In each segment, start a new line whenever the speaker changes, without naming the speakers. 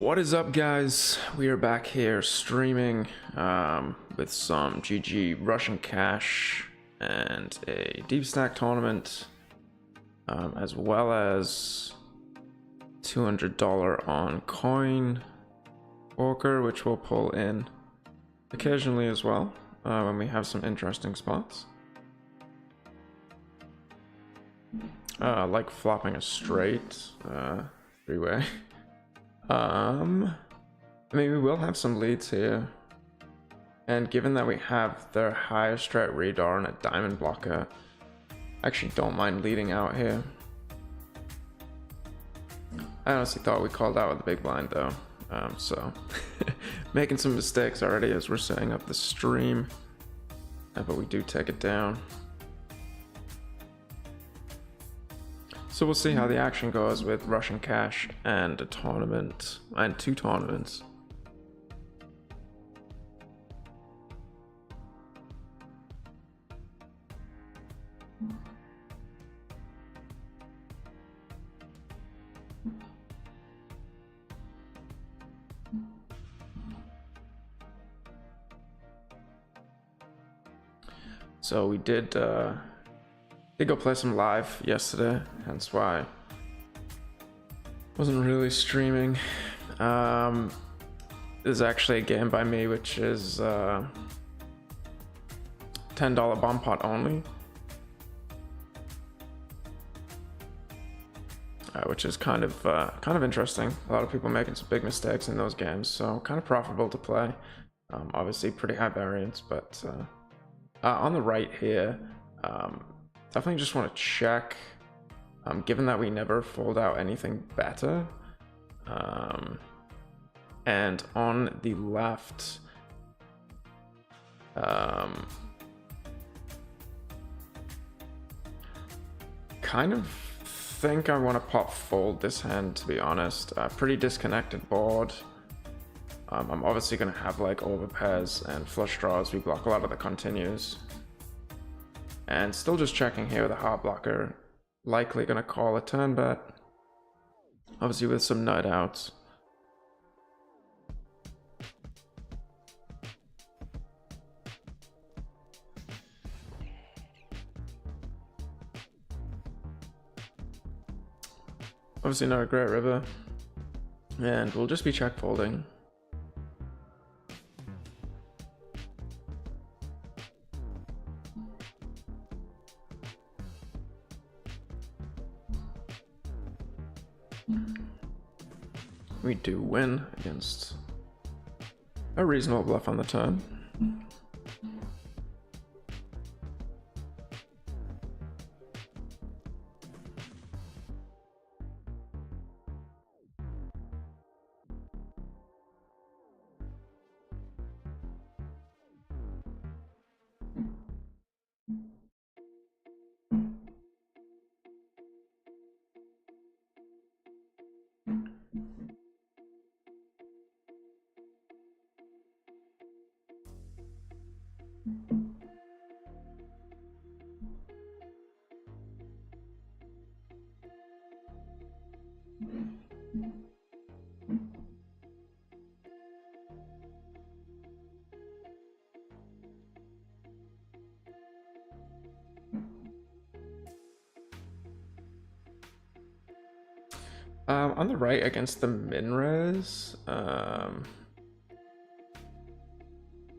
What is up, guys? We are back here streaming with some GG Russian cash and a deep stack tournament, as well as $200 on coin walker, which we'll pull in occasionally as well when we have some interesting spots, like flopping a straight three-way. I mean, we will have some leads here, and given that we have their highest strat radar and a diamond blocker, I actually don't mind leading out here. I honestly thought we called out with the big blind though, so making some mistakes already as we're setting up the stream, but we do take it down. So we'll see how the action goes with Russian cash and a tournament, and two tournaments. So we did go play some live yesterday, hence why I wasn't really streaming. There's actually a game by me which is $10 bomb pot only, which is kind of interesting. A lot of people making some big mistakes in those games, so kind of profitable to play. Obviously pretty high variance, but on the right here, definitely just want to check, given that we never fold out anything better. And on the left, kind of think I want to pop fold this hand, to be honest. Pretty disconnected board. I'm obviously going to have like overpairs and flush draws. We block a lot of the continues. And still just checking here with a heart blocker. Likely going to call a turn bet. Obviously with some nut outs. Obviously not a great river. And we'll just be check folding. We do win against a reasonable bluff on the turn. On the right against the min-res,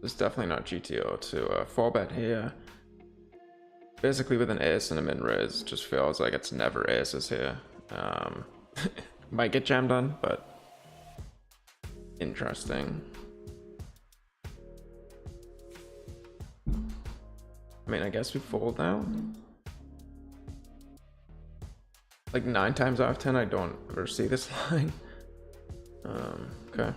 it's definitely not GTO to 4-bet here. Basically with an ace and a min-res, just feels like it's never aces here. Might get jammed on, but interesting. I mean, I guess we fold now. Like 9 times out of 10, I don't ever see this line. Okay.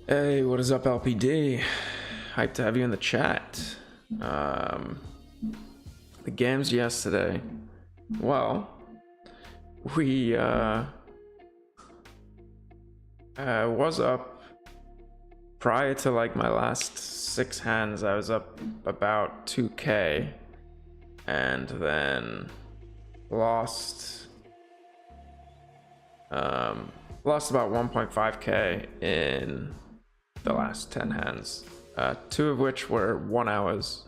Hey, what is up, LPD? Hyped to have you in the chat. The games yesterday. Well, we was up prior to like my last 6 hands. I was up about 2k, and then lost about 1.5k in the last 10 hands, 2 of which were 1 hours.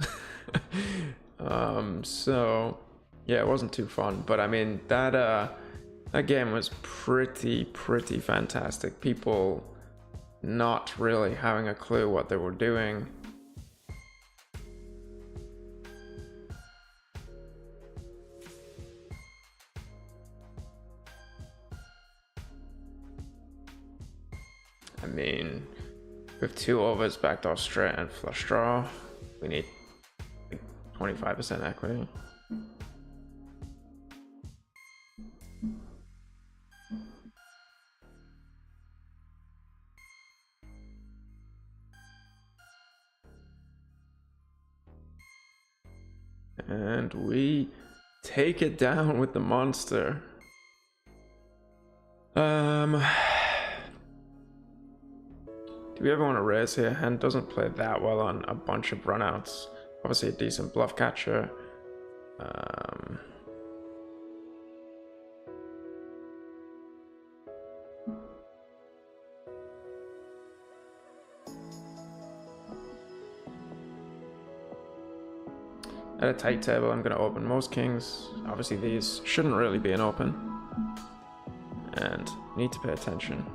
So yeah, it wasn't too fun, but I mean that game was pretty fantastic. People not really having a clue what they were doing. I mean, with 2 overs, backdoor straight, and flush draw, we need like 25% equity. And we take it down with the monster. Do we ever want to raise here? Hand doesn't play that well on a bunch of runouts. Obviously a decent bluff catcher. At a tight table, I'm going to open most kings. Obviously these shouldn't really be an open, and need to pay attention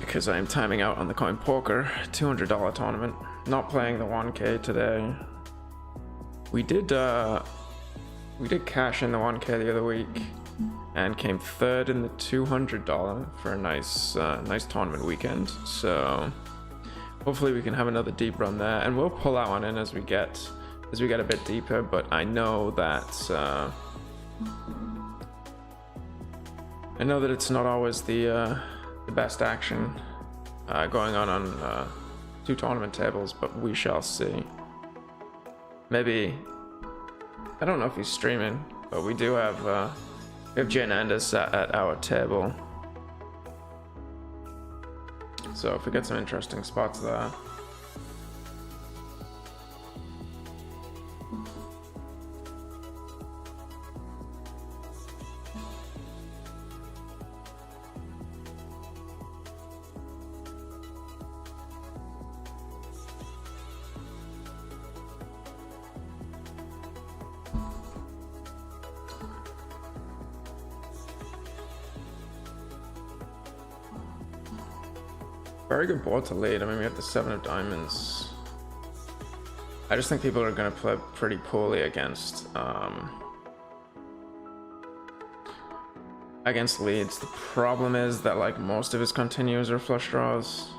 because I am timing out on the coin poker $200 tournament. Not playing the 1k today. We did cash in the 1k the other week and came third in the $200 for a nice tournament weekend. So hopefully we can have another deep run there, and we'll pull that one in as we get a bit deeper. But I know that it's not always the best action going on 2 tournament tables, but we shall see. Maybe, I don't know if he's streaming, but we do have Jane Anders at our table. So if we get some interesting spots there. Very good board to lead. I mean, we have the 7 of diamonds. I just think people are going to play pretty poorly against leads. The problem is that like most of his continues are flush draws.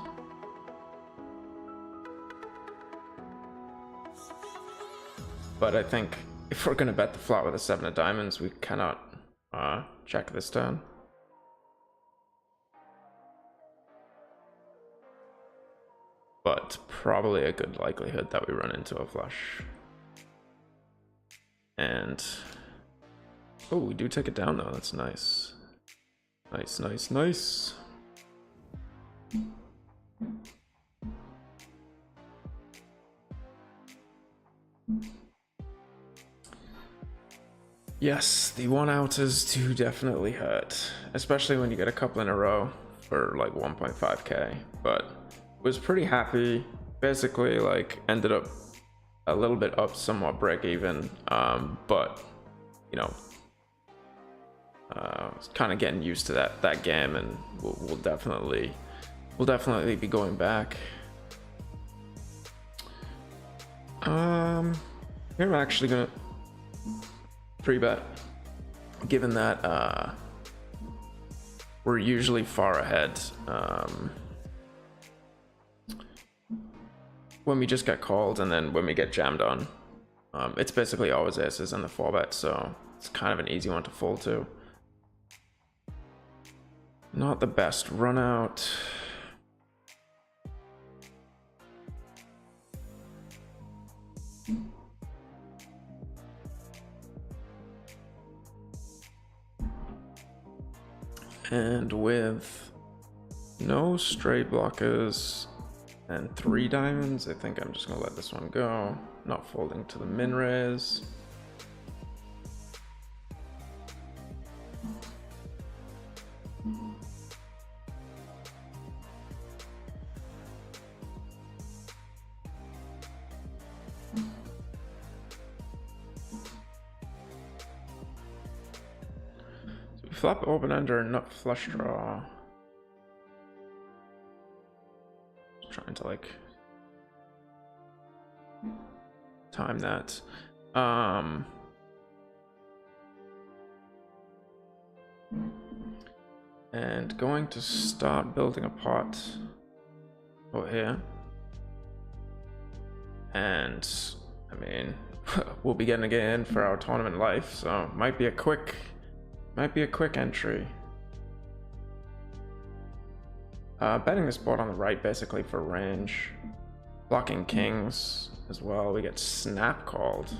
But I think if we're going to bet the flop with a 7 of diamonds, we cannot check this turn. But probably a good likelihood that we run into a flush. And oh, we do take it down though. That's nice. Nice. Yes, the 1-outers do definitely hurt, especially when you get a couple in a row for like 1.5k. But was pretty happy. Basically, like ended up a little bit up, somewhat break even. But you know, kind of getting used to that game, and we'll definitely be going back. Here I'm actually gonna 3-bet, given that we're usually far ahead when we just get called, and then when we get jammed on, it's basically always aces and the 4-bet, so it's kind of an easy one to fold to. Not the best run out. And with no straight blockers and 3 diamonds, I think I'm just gonna let this one go. Not folding to the min raise. So we flop open ender, nut flush draw. Trying to like time that. And going to start building a pot over here. And I mean, we'll be getting in for our tournament life, so might be a quick entry. Betting this board on the right basically for range. Blocking kings as well. We get snap called.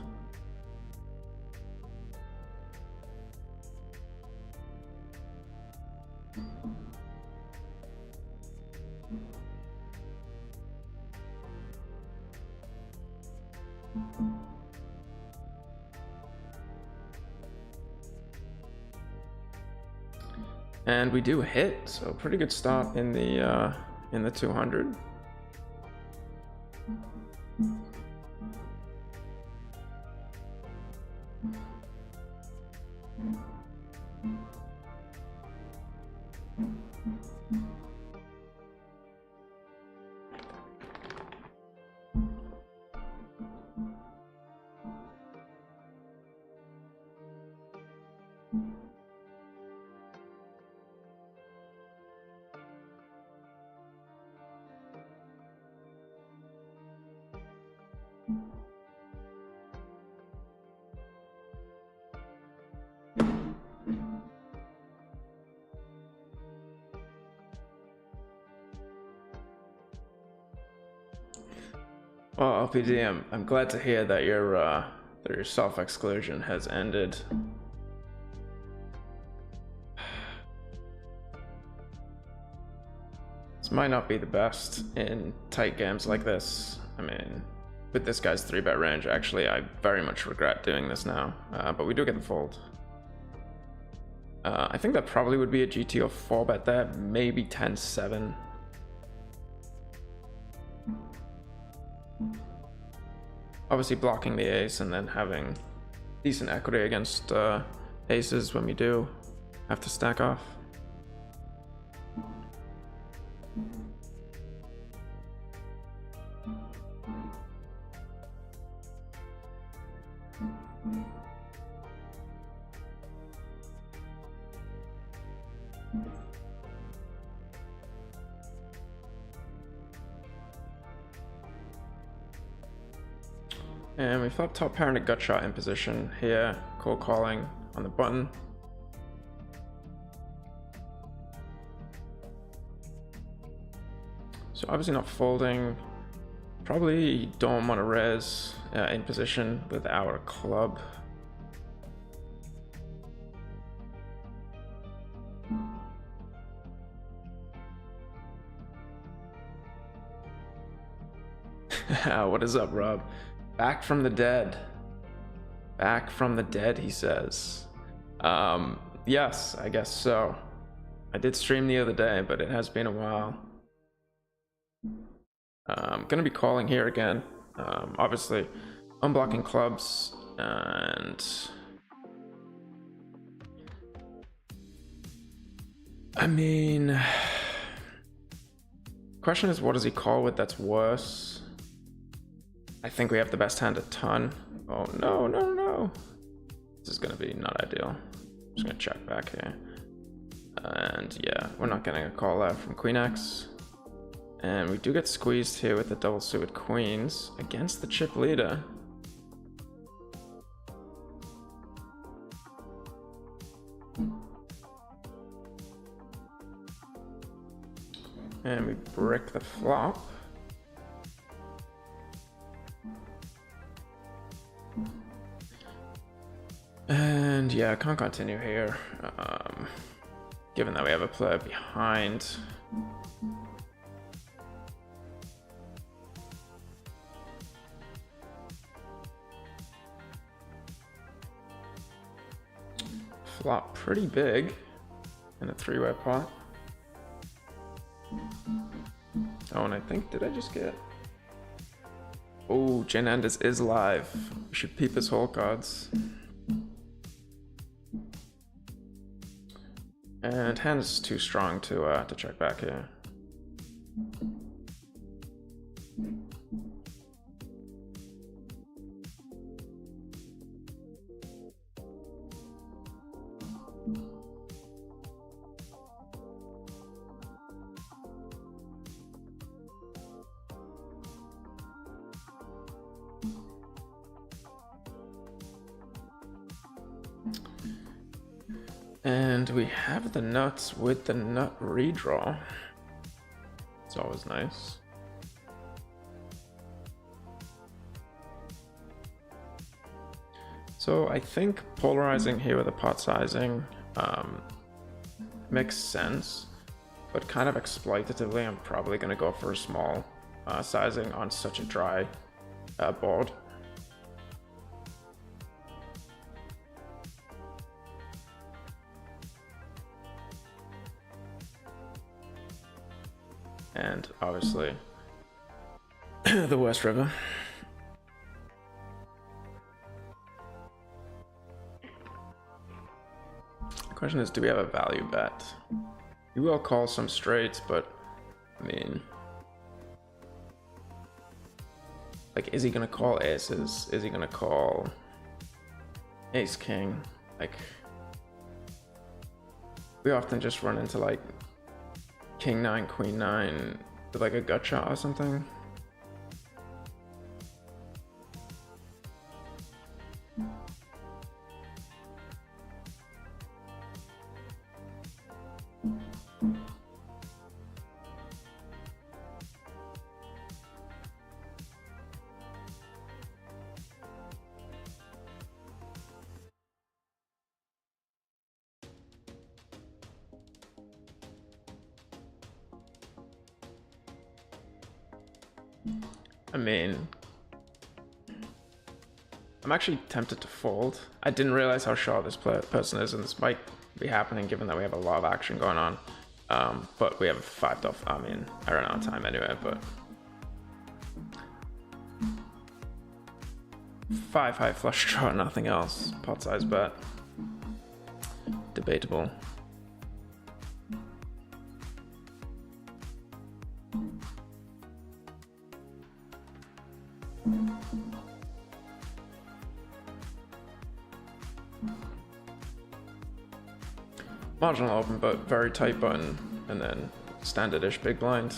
And we do hit, so pretty good start in the 200. Well, LPD, I'm glad to hear that your self-exclusion has ended. This might not be the best in tight games like this. I mean, with this guy's 3-bet range, actually, I very much regret doing this now, but we do get the fold. I think that probably would be a GT or 4-bet there, maybe 10-7. Obviously blocking the ace and then having decent equity against aces when we do have to stack off. And we flop top pair and a gut shot in position here, cold calling on the button. So obviously not folding. Probably don't want to res in position with our club. What is up, Rob? Back from the dead. Back from the dead, he says. Yes, I guess so. I did stream the other day, but it has been a while. I'm gonna be calling here again. Obviously, unblocking clubs, and I mean, question is, what does he call with that's worse? I think we have the best hand a ton. Oh no, no, no. This is gonna be not ideal. I'm just gonna check back here. And yeah, we're not getting a call out from Queen X. And we do get squeezed here with the double suited queens against the chip leader. And we brick the flop. And yeah, I can't continue here. given that we have a player behind. Flop pretty big in a three-way pot. Oh, and I think, did I just get... Oh, Jane Anders is live. We should peep his hole cards. And hand is too strong to check back here. And we have the nuts with the nut redraw. It's always nice. So I think polarizing here with the pot sizing makes sense, but kind of exploitatively, I'm probably going to go for a small sizing on such a dry board. And obviously the West River. The question is, do we have a value bet? We will call some straights, but I mean, like, is he gonna call aces? Is he gonna call ace king? Like, we often just run into like king 9, queen 9 with like a gut shot or something. I mean, I'm actually tempted to fold. I didn't realize how sharp this person is, and this might be happening given that we have a lot of action going on. But we have 5 off. I mean, I ran out of time anyway, but 5 high flush draw, nothing else. Pot size bet. Debatable. Marginal open, but very tight button, and then standard-ish big blind.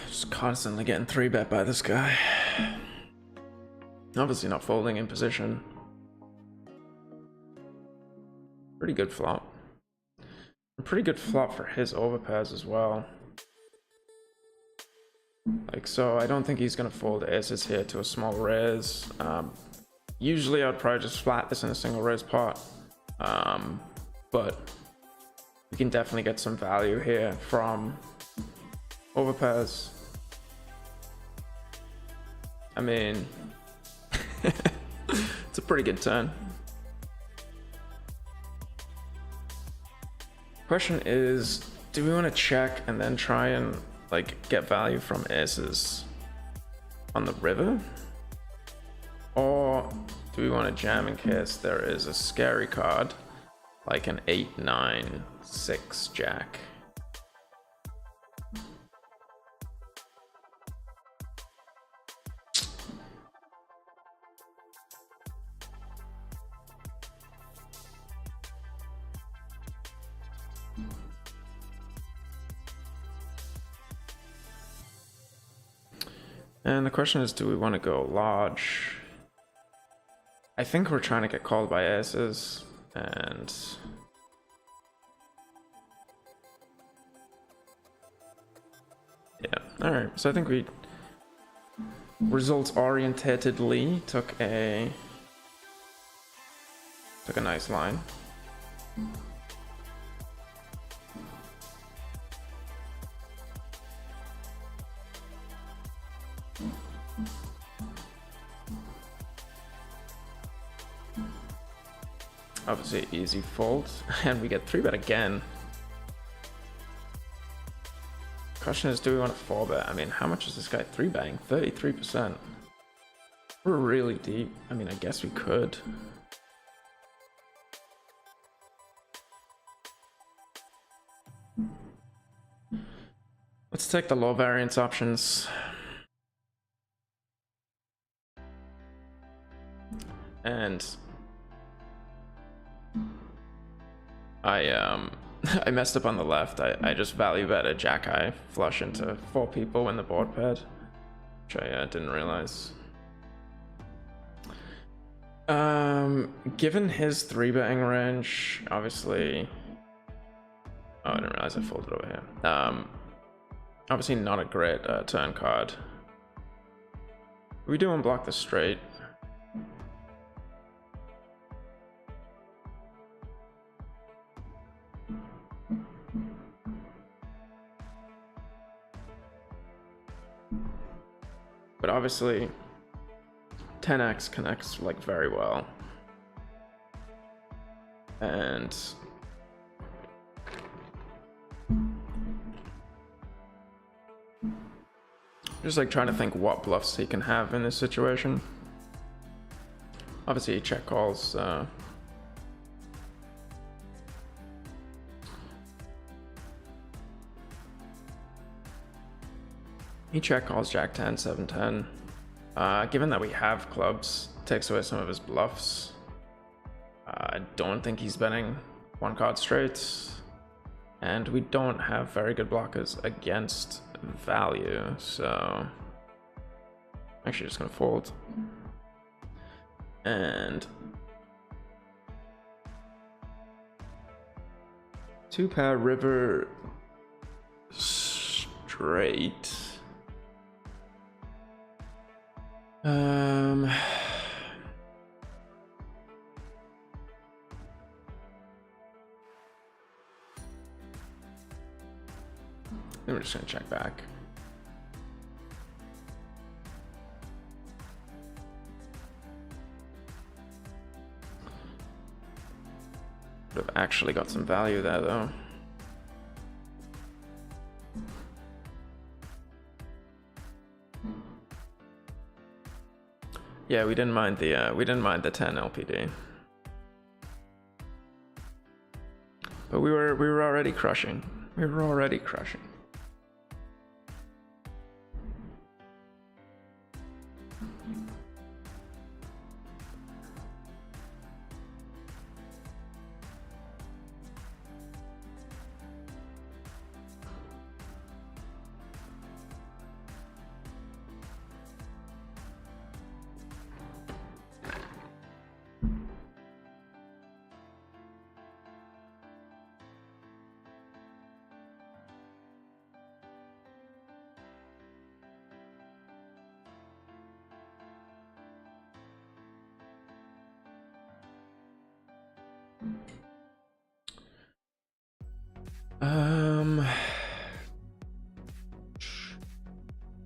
Just constantly getting 3-bet by this guy. Obviously not folding in position. Pretty good flop. A pretty good flop for his overpairs as well. Like, so I don't think he's gonna fold aces here to a small raise. Usually I'd probably just flat this in a single raise pot. But we can definitely get some value here from overpairs. I mean, it's a pretty good turn. Question is, do we want to check and then try and like get value from aces on the river? Or do we want to jam in case there is a scary card like an 8, 9, 6 jack. And the question is, do we want to go large? I think we're trying to get called by aces, and yeah, alright, so I think we results orientatedly took a nice line. Obviously easy fold, and we get 3-bet again. Question is, do we want to 4-bet? I mean, how much is this guy 3-betting? 33%. We're really deep. I mean, I guess we could. Let's take the low variance options. And I messed up on the left. I just value bet a jack high flush into 4 people when the board paired, which I didn't realize. Given his 3-betting range, obviously. Oh, I didn't realize I folded over here. Obviously not a great turn card. We do unblock the straight. But obviously 10x connects like very well, and just like trying to think what bluffs he can have in this situation. Obviously he check calls he check calls jack 10, 7, 10. Given that we have clubs, takes away some of his bluffs. I don't think he's betting 1-card straights, and we don't have very good blockers against value, so I'm actually just gonna fold. And 2-pair river straight. Then we're just gonna check back. Would have actually got some value there though. Yeah, we didn't mind the 10 LPD. But we were already crushing. We were already crushing.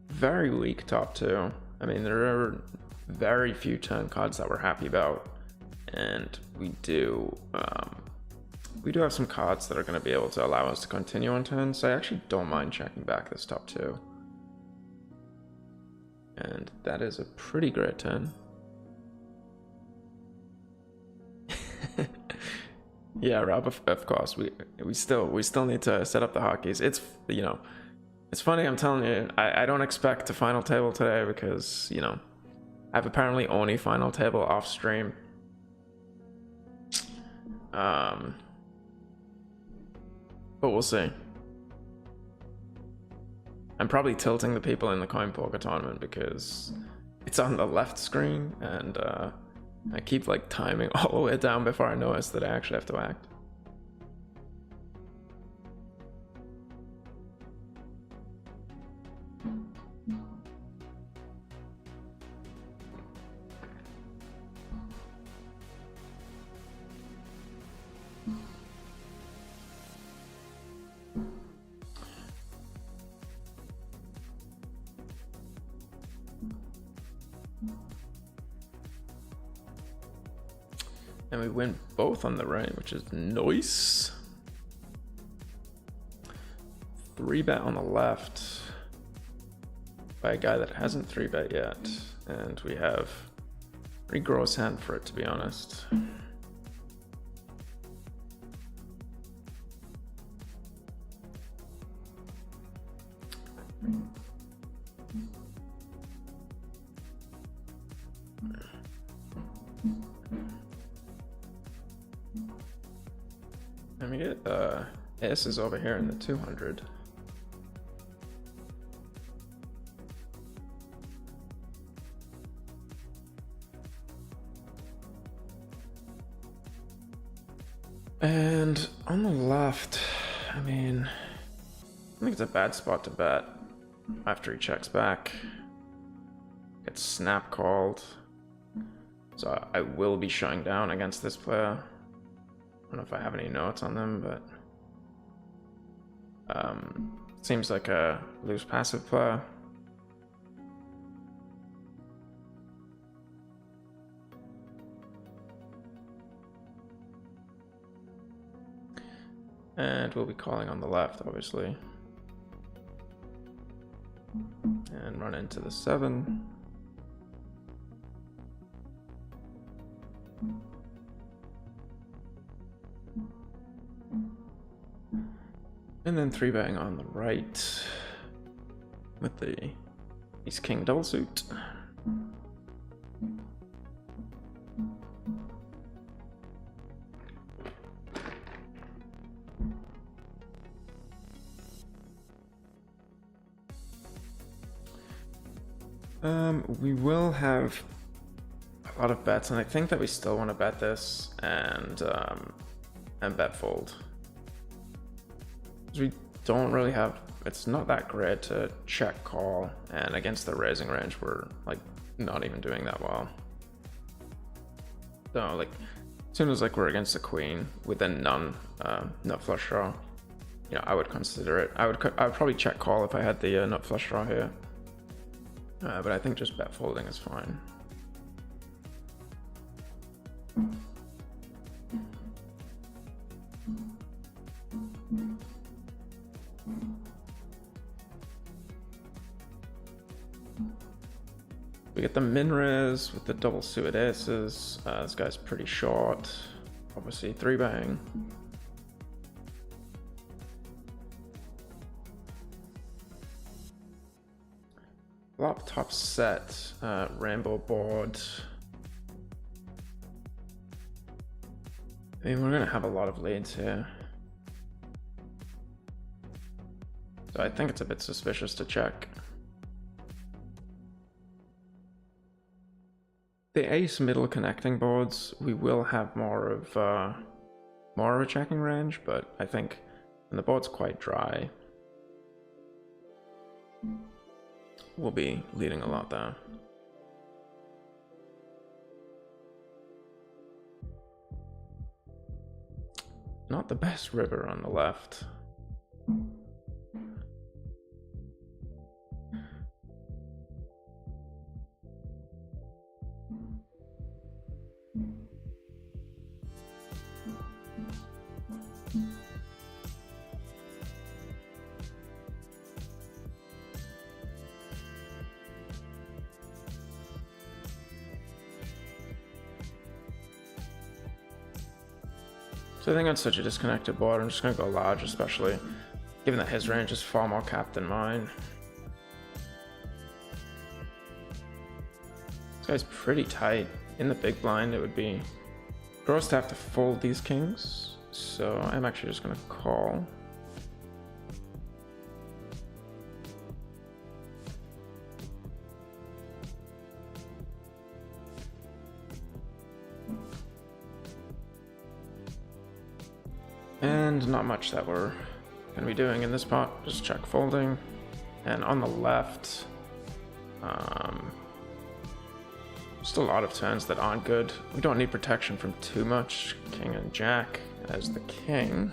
Very weak top two. I mean, there are very few turn cards that we're happy about, and we do have some cards that are going to be able to allow us to continue on turns. So I actually don't mind checking back this top two, and that is a pretty great turn. Yeah, Rob, of course. We still need to set up the hotkeys. It's, you know, it's funny, I'm telling you, I don't expect a final table today because, you know, I've apparently only final table off stream. But we'll see. I'm probably tilting the people in the coin poker tournament because it's on the left screen, and I keep like timing all the way down before I notice that I actually have to act. And we win both on the right, which is nice. 3-bet on the left by a guy that hasn't 3-bet yet. And we have a pretty gross hand for it, to be honest. And we get aces over here in the 200. And on the left, I mean, I think it's a bad spot to bet after he checks back. Gets snap called. So I will be shutting down against this player. I don't know if I have any notes on them, but seems like a loose passive player. And we'll be calling on the left, obviously. And run into the 7. And then 3-betting on the right with the ace-king double suit. We will have a lot of bets, and I think that we still want to bet this and bet fold. We don't really have, it's not that great to check call, and against the raising range we're like not even doing that well. So like as soon as like we're against the queen with a nut flush draw, you know, I would consider it. I would probably check call if I had the nut flush draw here, but I think just bet folding is fine. We get the min-raise with the double suited aces. This guy's pretty short. Obviously 3-betting. Flop top set, rainbow board. I mean, we're gonna have a lot of leads here. So I think it's a bit suspicious to check. The ace middle connecting boards, we will have more of a checking range, but I think when the board's quite dry, we'll be leading a lot there. Not the best river on the left. So I think on such a disconnected board, I'm just going to go large, especially given that his range is far more capped than mine. This guy's pretty tight. In the big blind, it would be gross to have to fold these kings. So I'm actually just going to call. And not much that we're going to be doing in this pot. Just check folding. And on the left, just a lot of turns that aren't good. We don't need protection from too much. King and jack as the king.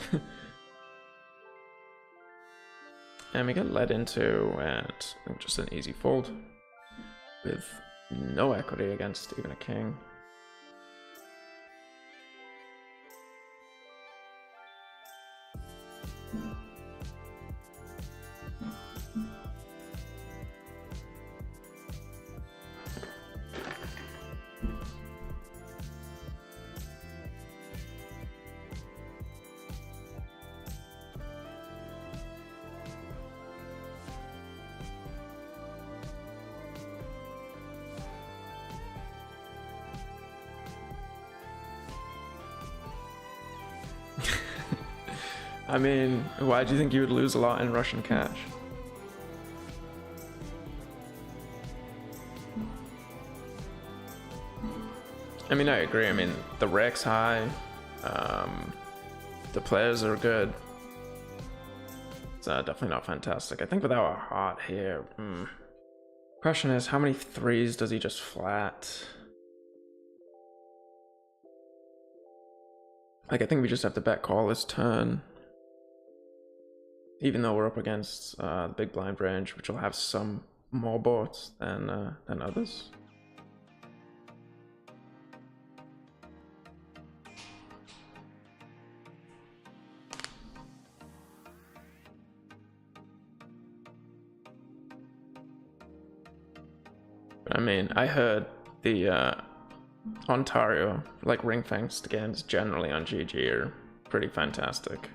And we get led into, and I think just an easy fold with no equity against even a king. I mean, why do you think you would lose a lot in Russian cash? I mean, I agree. I mean, the rack's high. The players are good. It's definitely not fantastic. I think without a heart here. Question is, how many threes does he just flat? Like, I think we just have to bet call this turn. Even though we're up against the big blind range, which will have some more boards than others. I mean, I heard the Ontario, like ring-fenced games generally on GG are pretty fantastic.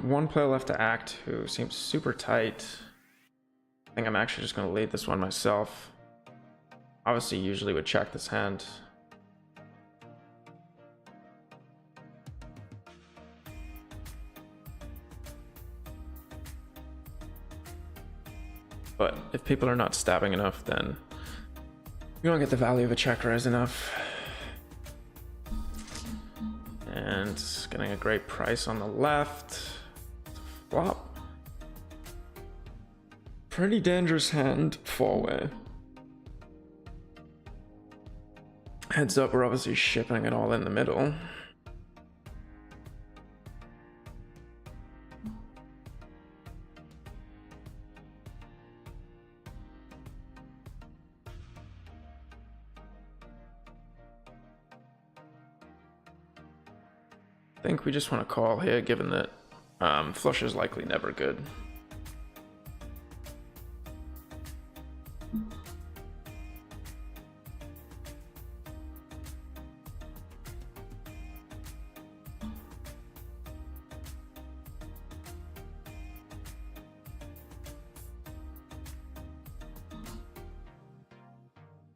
One player left to act who seems super tight. I think I'm actually just going to lead this one myself. Obviously, usually would check this hand. But if people are not stabbing enough, then you don't get the value of a check raise enough. And getting a great price on the left. Flop. Pretty dangerous hand, four-way. Heads up, we're obviously shipping it all in the middle. I think we just want to call here, given that flush is likely never good.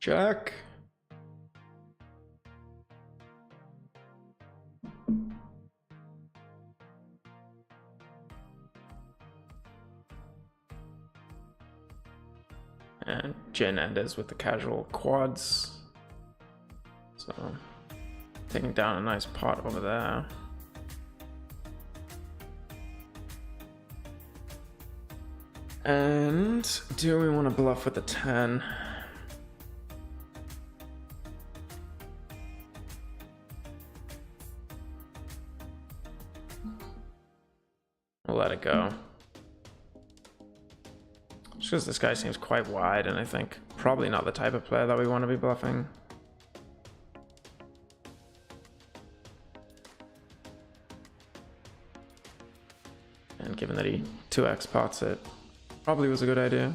Check. And Jin Endez with the casual quads. So taking down a nice pot over there. And do we want to bluff with the 10? We'll let it go. Just because this guy seems quite wide, and I think probably not the type of player that we want to be bluffing. And given that he 2x pots it, probably was a good idea.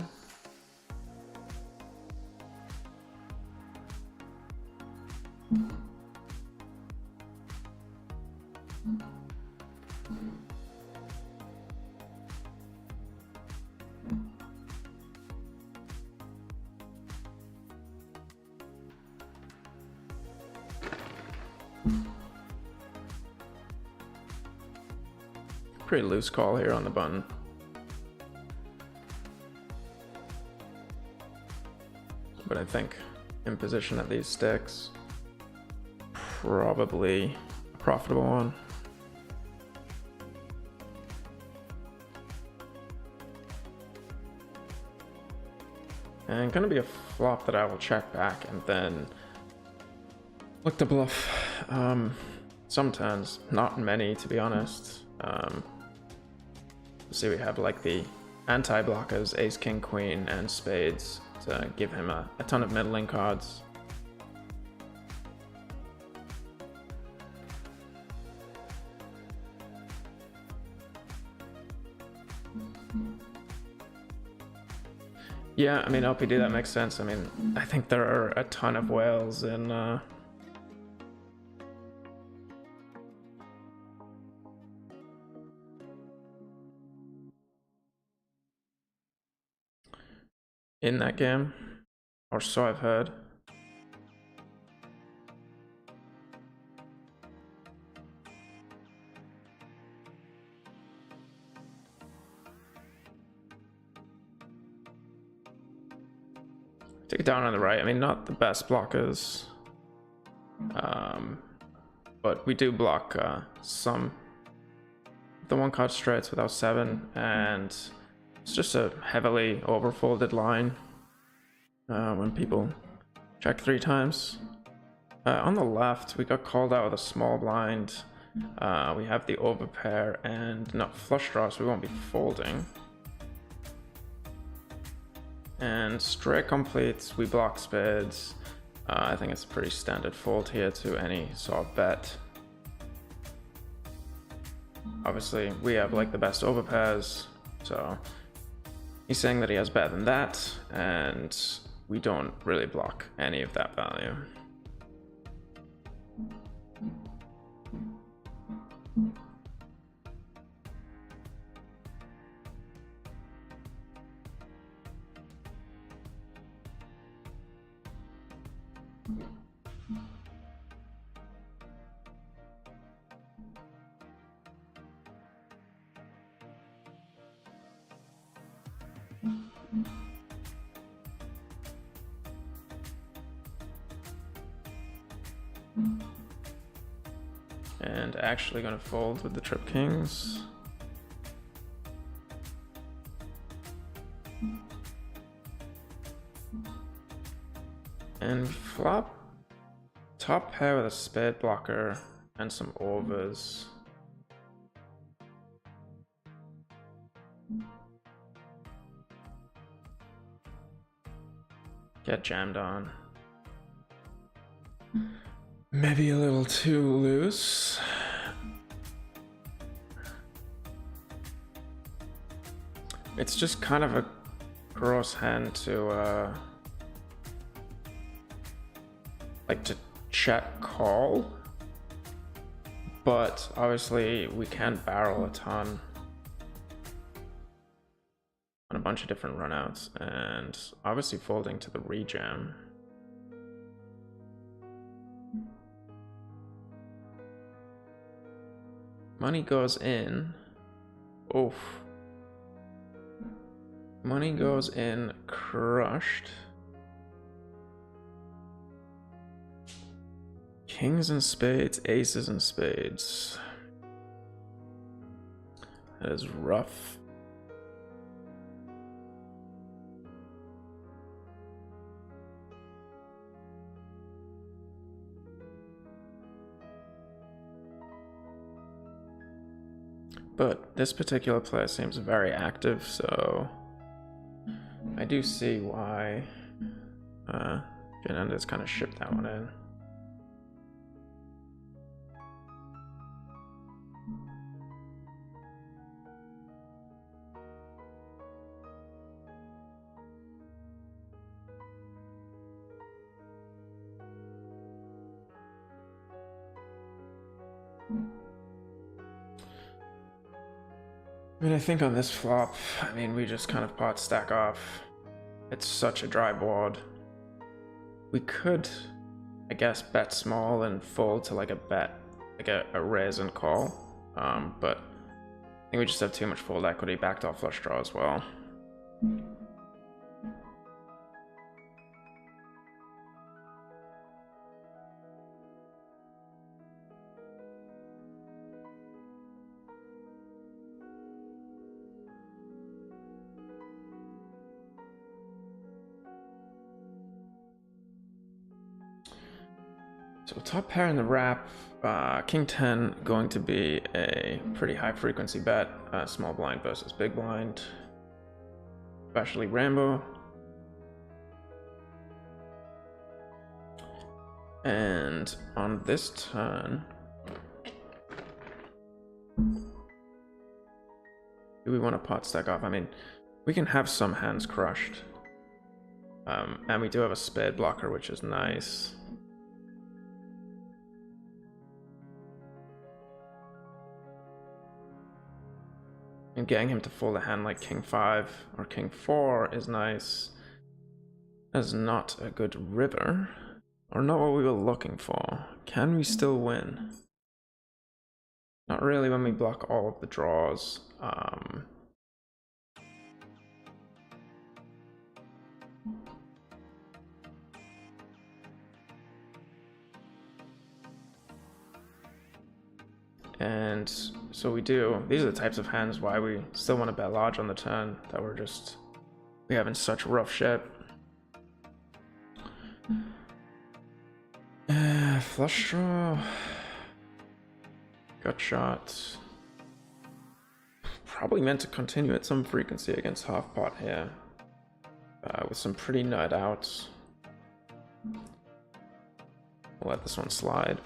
Pretty loose call here on the button. But I think in position at these sticks, probably a profitable one. And gonna be a flop that I will check back and then look to bluff. Some turns, not many to be honest. See, we have like the anti-blockers, ace, king, queen, and spades to give him a ton of middling cards. Yeah, I mean, LPD, that makes sense. I mean, I think there are a ton of whales in that game, or so I've heard. Take it down on the right. I mean, not the best blockers, but we do block some the one card straights without 7, and it's just a heavily overfolded line when people check 3 times. On the left, we got called out with a small blind. We have the overpair and not flush draw, so we won't be folding. And straight completes, we block spades. I think it's a pretty standard fold here to any sort of bet. Obviously, we have like the best overpairs, so he's saying that he has better than that, and we don't really block any of that value. And actually gonna fold with the trip kings. And flop top pair with a spade blocker and some overs. Get jammed on. Maybe a little too loose. It's just kind of a gross hand to like to check call, but obviously we can barrel a ton on a bunch of different runouts, and obviously folding to the rejam. Money goes in. Oof. Money goes in crushed. Kings and spades, aces and spades. That is rough. But this particular player seems very active, so I do see why Fernandez kind of shipped that one in. I mean, I think on this flop, I mean, we just kind of pot stack off. It's such a dry board. We could, I guess, bet small and fold to like a bet, like a raise and call. But I think we just have too much fold equity, backdoor flush draw as well. So top pair in the wrap, King 10 going to be a pretty high frequency bet, small blind versus big blind, especially Rambo. And on this turn, do we want to pot stack off? I mean, we can have some hands crushed. And we do have a spade blocker, which is nice. And getting him to fold a hand like King 5 or King 4 is nice. That's not a good river. Or not what we were looking for. Can we still win? Not really when we block all of the draws. And so we do. These are the types of hands why we still want to bet large on the turn, that we having such rough shit. Flush draw. Gut shot. Probably meant to continue at some frequency against half pot here. With some pretty nut outs. We'll let this one slide.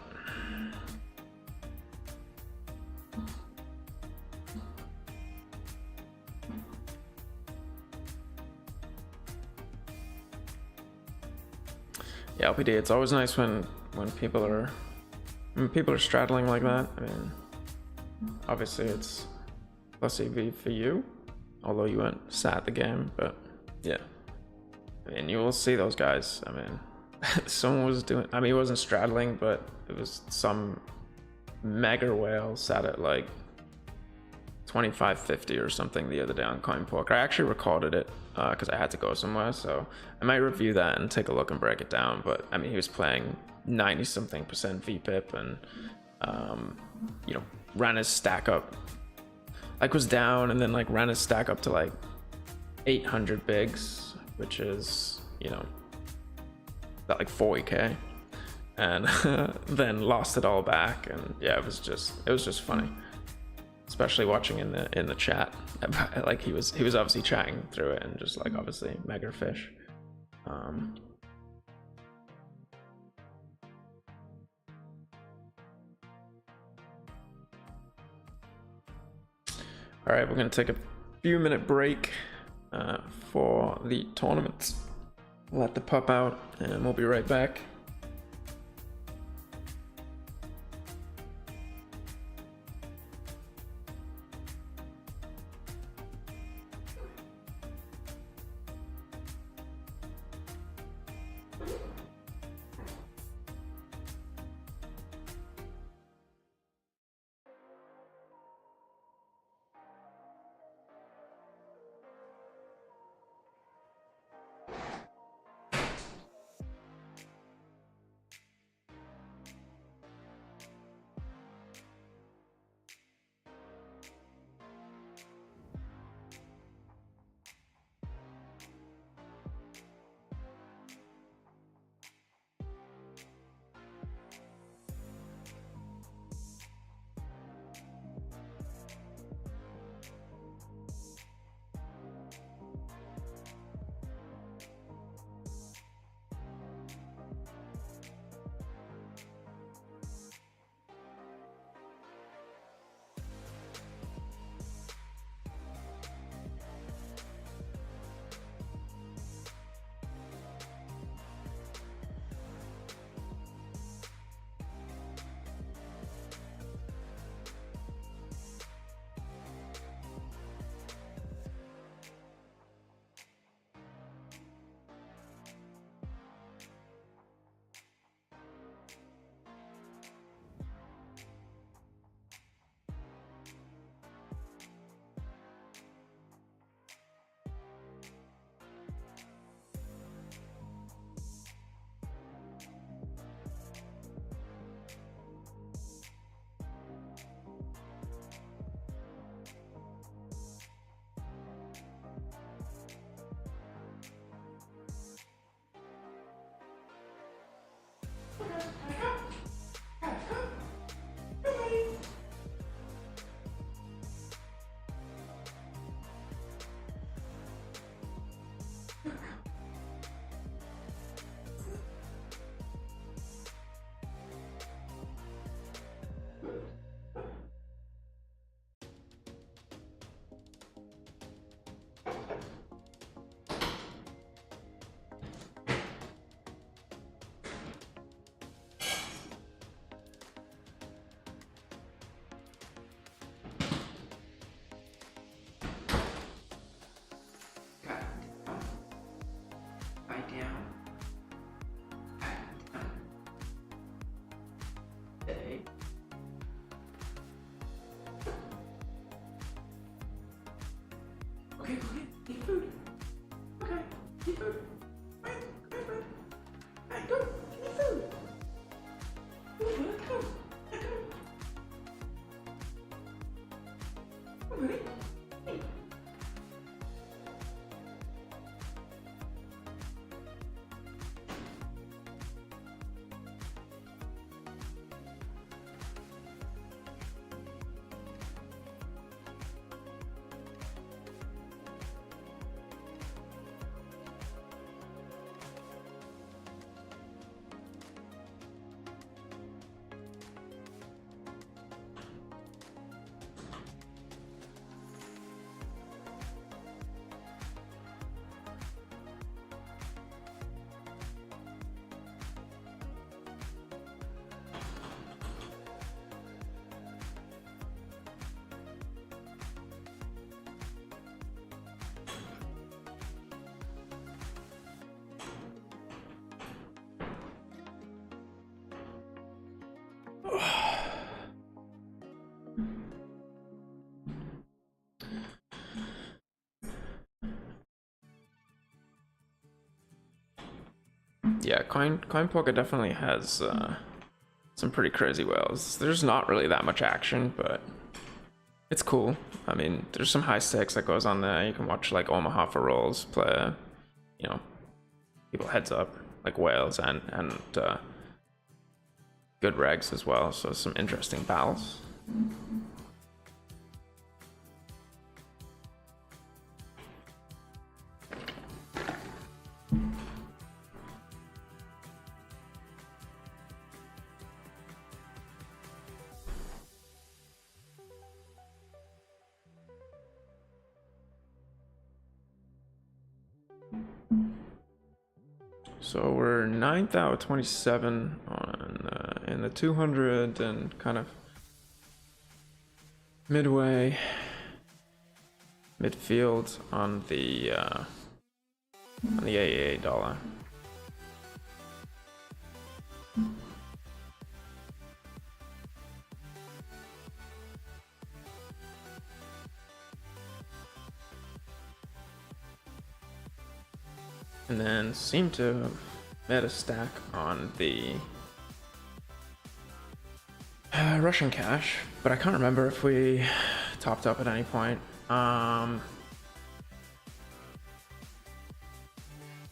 Yeah, LPD, it's always nice when people are straddling like that. I mean, obviously it's plus EV for you, although you weren't sat the game, but yeah. I mean, you will see those guys. I mean, someone was doing, I mean, he wasn't straddling, but it was some mega whale sat at like 25.50 or something the other day on Coin Poker. I actually recorded it because I had to go somewhere, so I might review that and take a look and break it down. But I mean, he was playing 90-something% VPIP and you know, ran his stack up, like was down, and then like ran his stack up to like 800 bigs, which is, you know, that like 40k, and then lost it all back. And yeah, it was just funny, especially watching in the chat. Like he was obviously chatting through it and just like obviously mega fish. All right, we're gonna take a few minute break for the tournament. Let the pup out and we'll be right back. Okay, eat food. Okay, eat food. Right, bud. Right, go, eat food. Go. Go, buddy. Hey. Yeah, Coin Poker definitely has some pretty crazy whales. There's not really that much action, but it's cool. I mean, there's some high stakes that goes on there. You can watch like Omaha for rolls play, you know, people heads up like whales and good regs as well. So some interesting battles. So we're 9th out of 27 on in the 200 and kind of midfield on the AEA dollar. And then seem to have made a stack on the Russian cash, but I can't remember if we topped up at any point.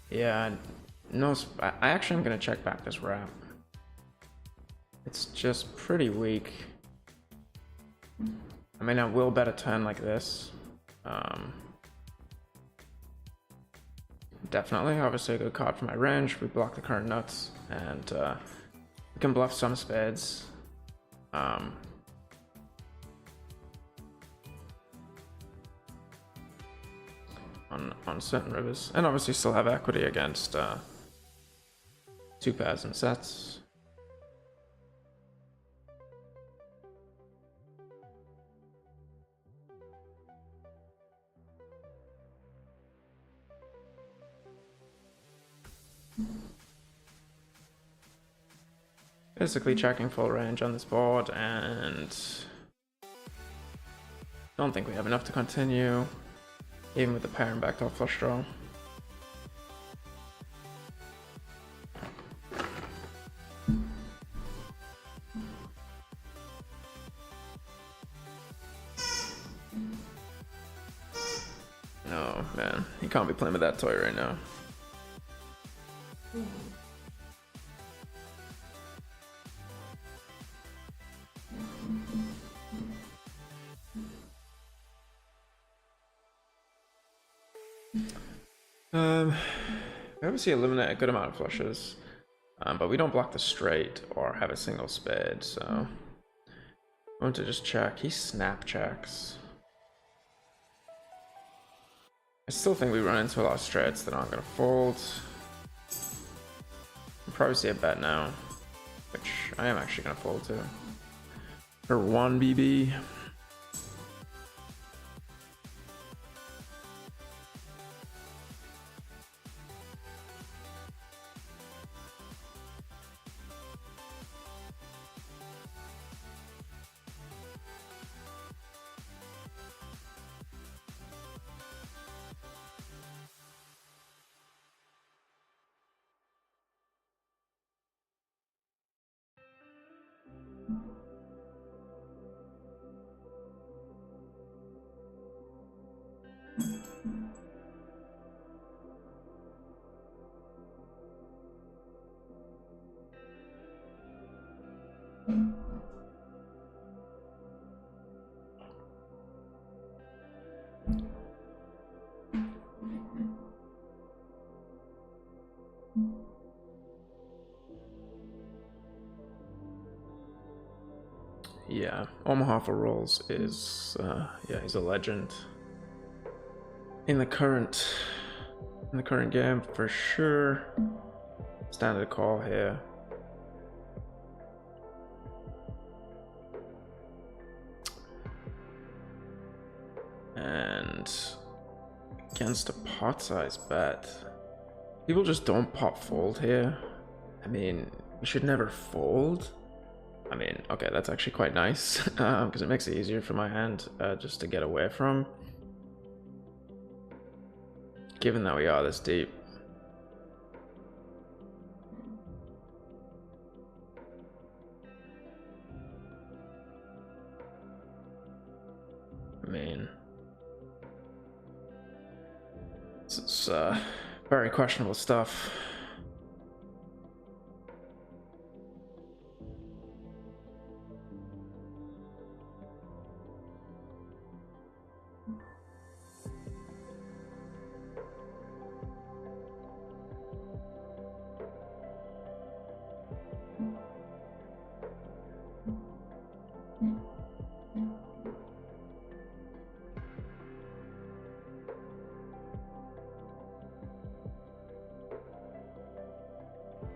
Yeah, no, I actually am gonna check back this wrap. It's just pretty weak. I mean, I will bet a 10 like this. Definitely, obviously a good card for my range. We block the current nuts, and we can bluff some spades. On certain rivers, and obviously still have equity against 2 pairs and sets. Basically checking full range on this board, and don't think we have enough to continue, even with the pair and backdoor flush draw. No, man, he can't be playing with that toy right now. We obviously eliminate a good amount of flushes, but we don't block the straight or have a single spade, so I want to just check. He snap checks. I still think we run into a lot of straights that aren't going to fold. I'll probably see a bet now, which I am actually going to fold to. For 1 BB. Yeah, Omaha for rolls is, yeah, he's a legend. In the current game, for sure. Standard call here. And against a pot size bet, people just don't pot fold here. I mean, we should never fold. I mean, okay, that's actually quite nice, because it makes it easier for my hand just to get away from. Given that we are this deep. I mean, it's very questionable stuff.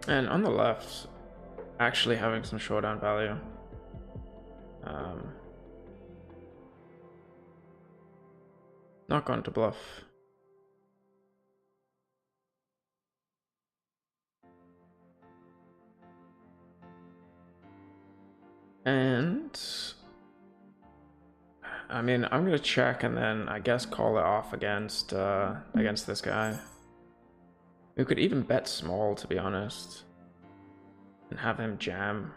And on the left, actually having some showdown value. Not going to bluff. And I mean, I'm gonna check and then I guess call it off against this guy. We could even bet small, to be honest, and have him jam.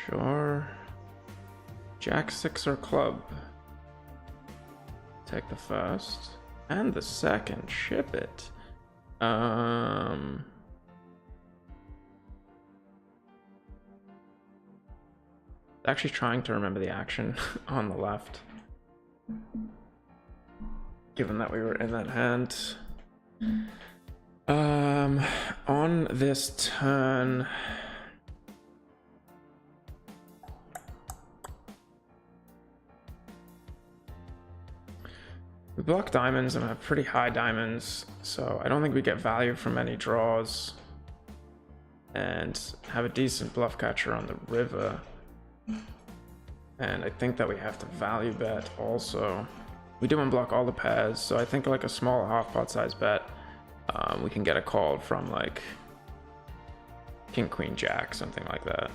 Sure. Jack 6 or club. Take the first and the second. Ship it. Actually trying to remember the action on the left. Given that we were in that hand. On this turn, we block diamonds and have pretty high diamonds, so I don't think we get value from any draws. And have a decent bluff catcher on the river. And I think that we have to value bet also. We do unblock all the pairs, so I think like a small half pot size bet, we can get a call from like King, Queen, Jack, something like that.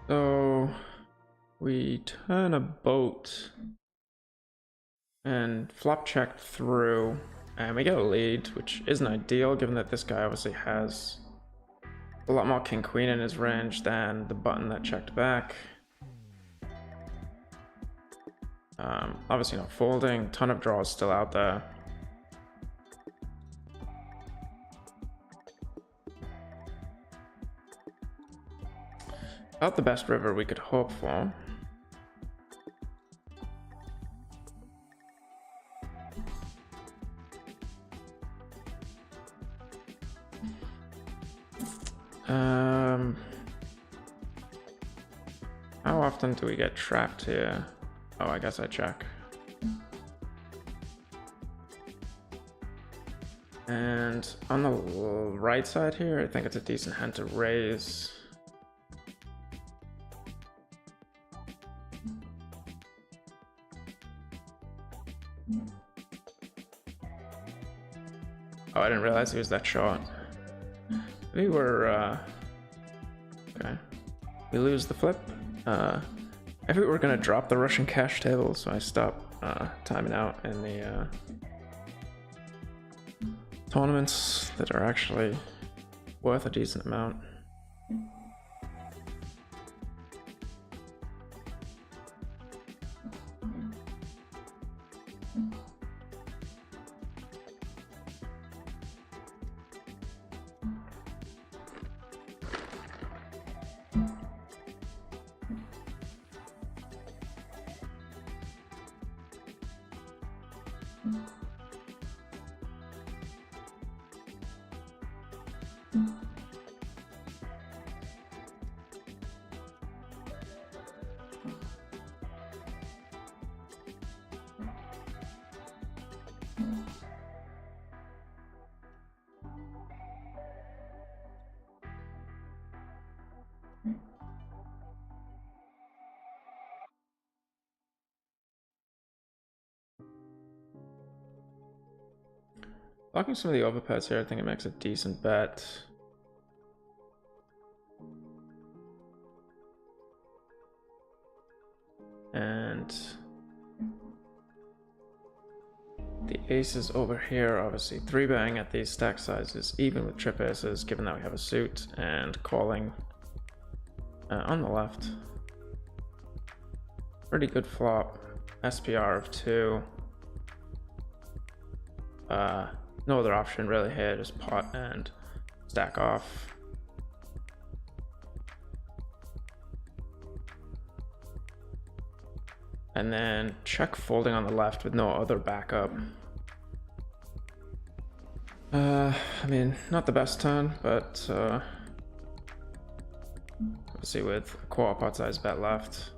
So we turn a boat and flop check through, and we get a lead, which isn't ideal given that this guy obviously has a lot more king queen in his range than the button that checked back. Obviously not folding, ton of draws still out there. About the best river we could hope for. How often do we get trapped here? Oh, I guess I check. And on the right side here, I think it's a decent hand to raise. Oh, I didn't realize he was that short. We were, okay. We lose the flip. I think we were gonna drop the Russian cash table, so I stopped timing out in the tournaments that are actually worth a decent amount. Blocking some of the overpairs here, I think it makes a decent bet. And the aces over here, obviously 3-betting at these stack sizes, even with trip aces, given that we have a suit, and calling on the left. Pretty good flop. SPR of 2. No other option really here, just pot and stack off. And then check folding on the left with no other backup. I mean, not the best turn, but obviously with a quarter pot size bet left.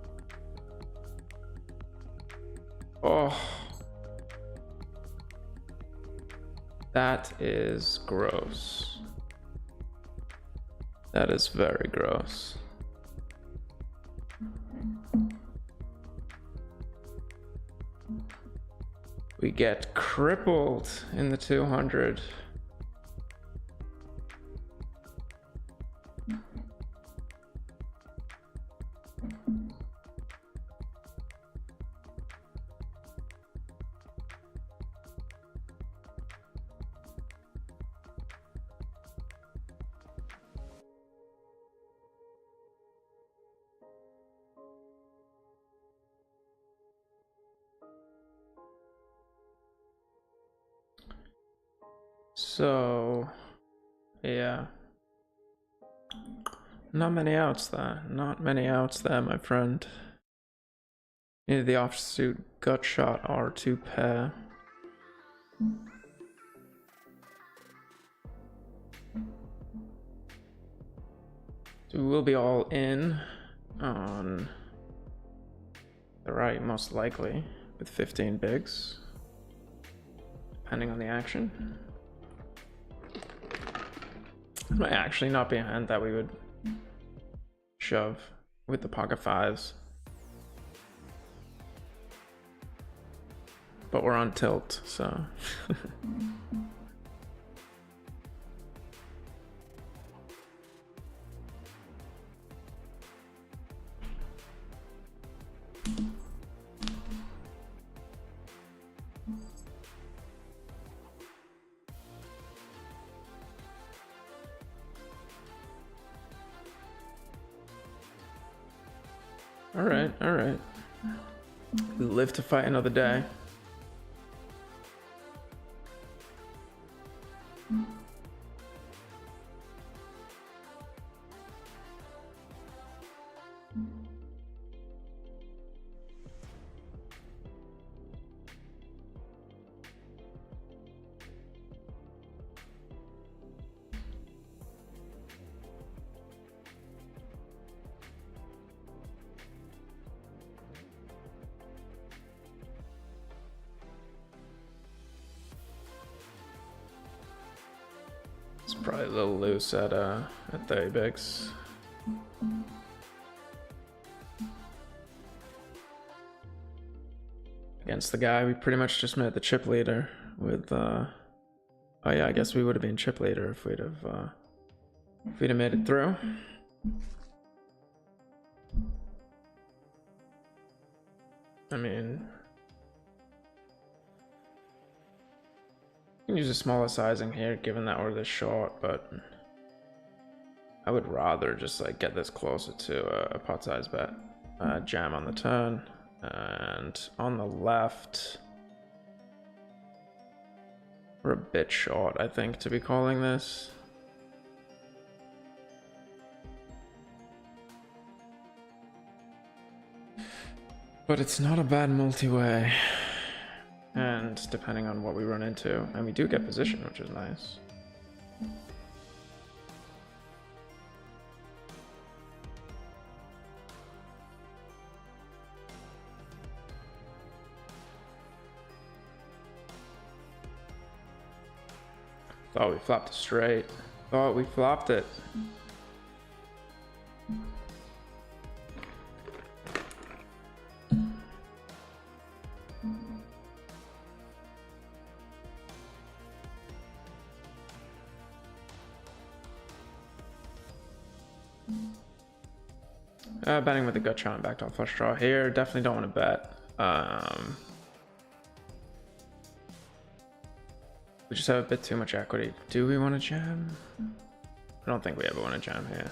Oh, that is gross. That is very gross. We get crippled in the 200. So, yeah. Not many outs there. Not many outs there, my friend. Neither the offsuit gut shot or 2 pair. So we will be all in on the right, most likely, with 15 bigs, depending on the action. It might actually not be a hand that we would shove with the pocket fives. But we're on tilt, so. All right, all right. We live to fight another day. It's probably a little loose at 30 bigs. Against the guy we pretty much just made the chip leader with oh yeah, I guess we would have been chip leader if we'd have made it through. I mean, you can use a smaller sizing here given that we're this short, but I would rather just like get this closer to a pot size bet. Jam on the turn, and on the left we're a bit short, I think, to be calling this. But it's not a bad multi-way. And depending on what we run into, and we do get position, which is nice. Thought we flopped it straight. Thought we flopped it. Betting with the gut shot and backdoor flush draw here. Definitely don't want to bet. We just have a bit too much equity. Do we want to jam? I don't think we ever want to jam here.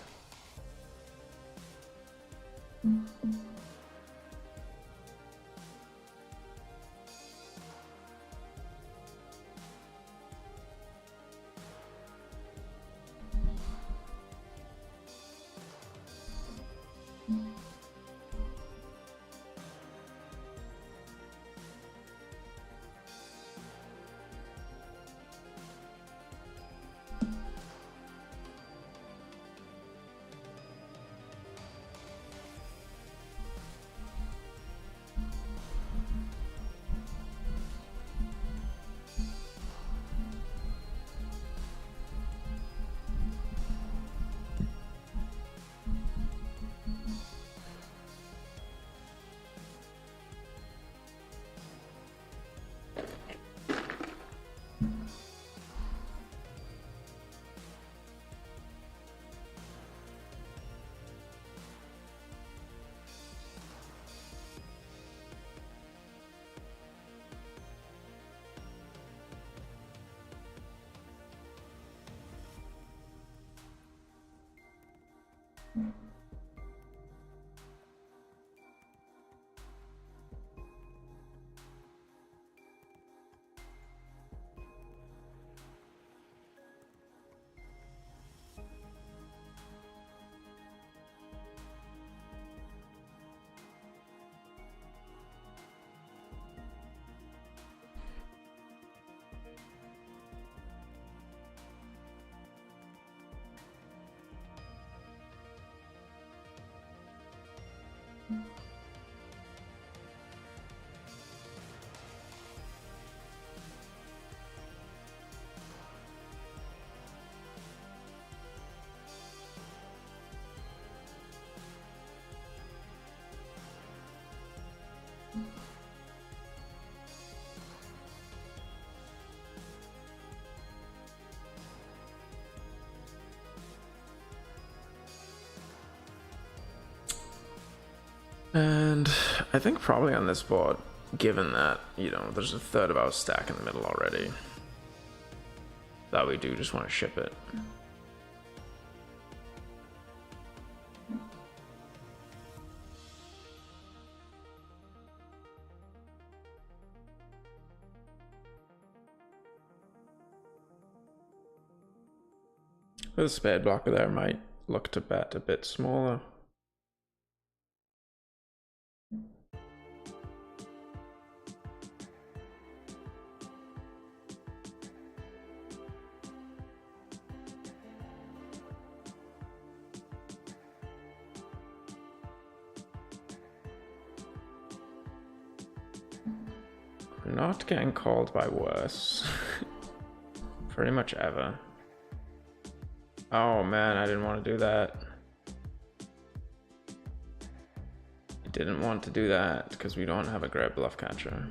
And I think probably on this board, given that, you know, there's a third of our stack in the middle already, that we do just want to ship it. With a spade blocker there, might look to bet a bit smaller. We're not getting called by worse. Pretty much ever. Oh man, I didn't want to do that. I didn't want to do that because we don't have a great bluff catcher.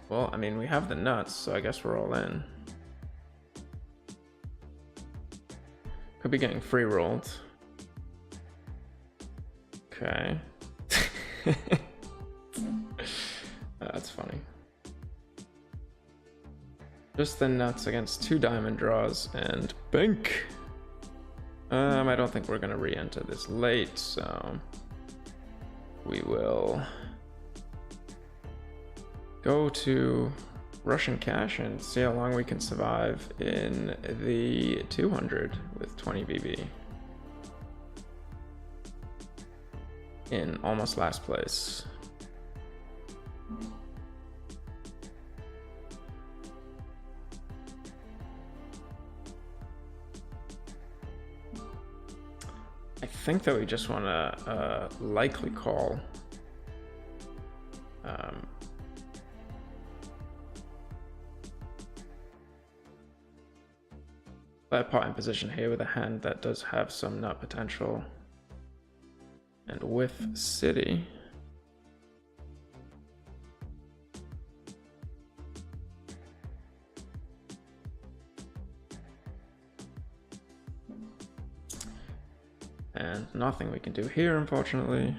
Well, I mean, we have the nuts, so I guess we're all in. Could be getting free rolled. Okay. That's funny. Just the nuts against 2 diamond draws and bink. I don't think we're gonna re-enter this late, so we will go to Russian cash and see how long we can survive in the 200 with 20 BB. In almost last place. I think that we just want to likely call. Play a pot in position here with a hand that does have some nut potential. And with city. And nothing we can do here, unfortunately.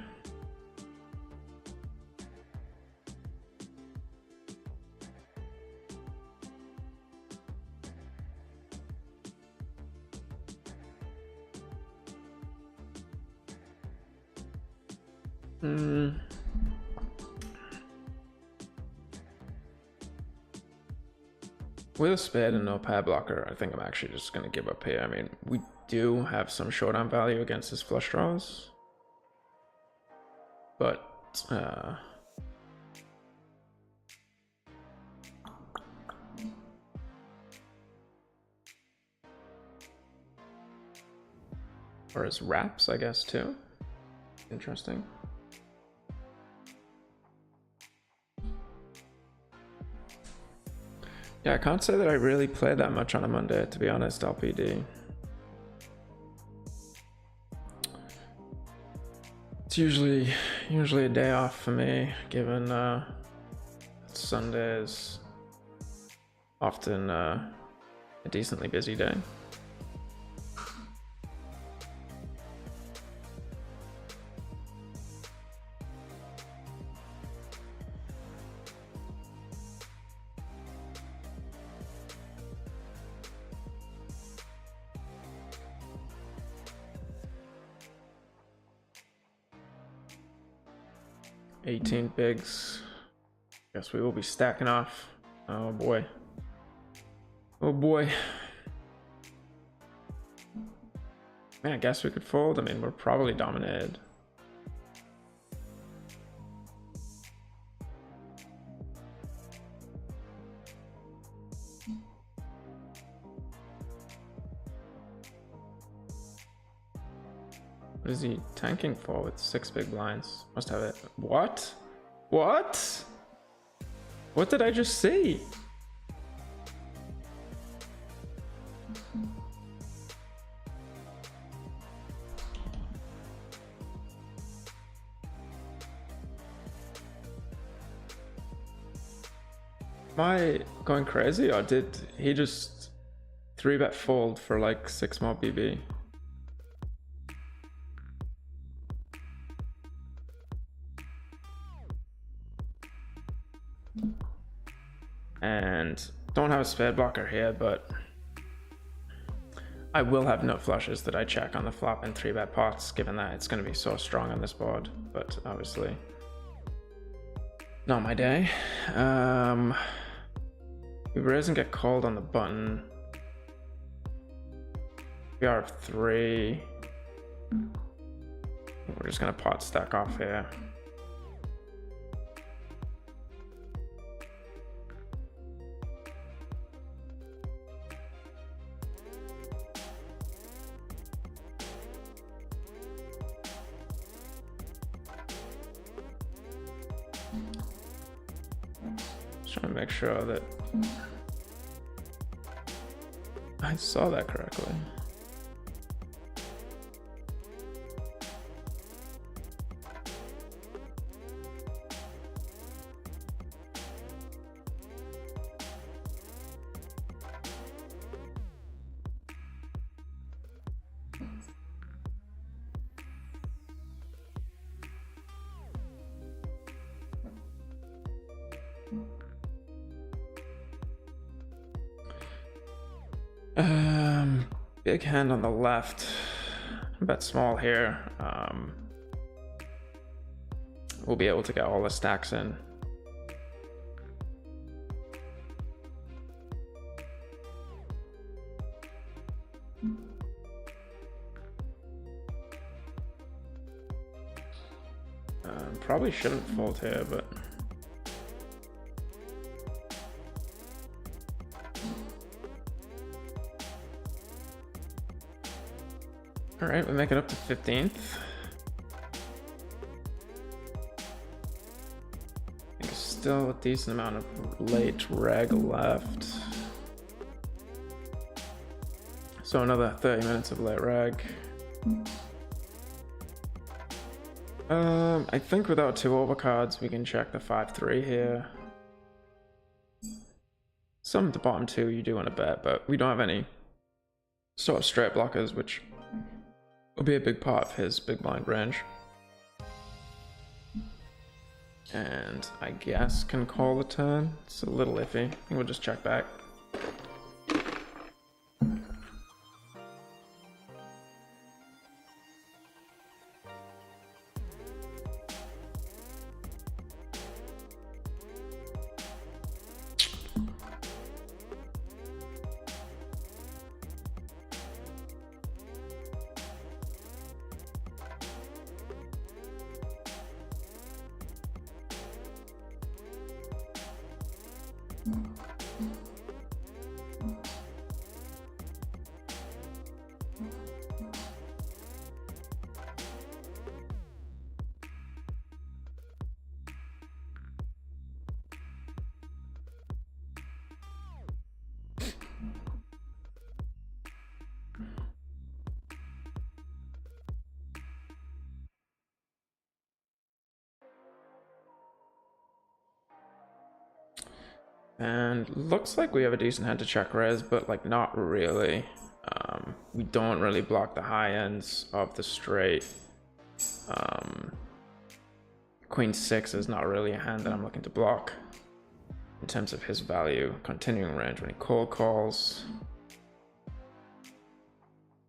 With a spade and no pair blocker, I think I'm actually just going to give up here. I mean, we do have some showdown value against his flush draws. But, or his wraps, I guess, too. Interesting. Yeah, I can't say that I really play that much on a Monday, to be honest, LPD. It's usually a day off for me, given Sunday is often a decently busy day. $18 bigs. Guess we will be stacking off. Oh boy. Oh boy. Man, I guess we could fold. I mean, we're probably dominated. What is he tanking for with 6 big blinds? Must have it. What? What? What did I just see? Am I going crazy, or did he just 3-bet fold for like 6 more BB? And Don't have a spade blocker here, but I will have nut flushes that I check on the flop in 3-bet pots, given that it's going to be so strong on this board. But obviously, not my day. We raise and get called on the button. We are 3. We're just going to pot stack off here. Trying to make sure that I saw that correctly. Big hand on the left. Bet small here. We'll be able to get all the stacks in. Probably shouldn't fold here, but all right, we make it up to 15th. I think still a decent amount of late reg left. So another 30 minutes of late reg. I think without 2 overcards, we can check the 5-3 here. Some of the bottom 2 you do want to bet, but we don't have any sort of straight blockers, which will be a big part of his big blind range. And I guess can call the turn. It's a little iffy. I think we'll just check back. And looks like we have a decent hand to check raise, but like not really. We don't really block the high ends of the straight. Queen 6 is not really a hand that I'm looking to block in terms of his value. Continuing range when he cold calls.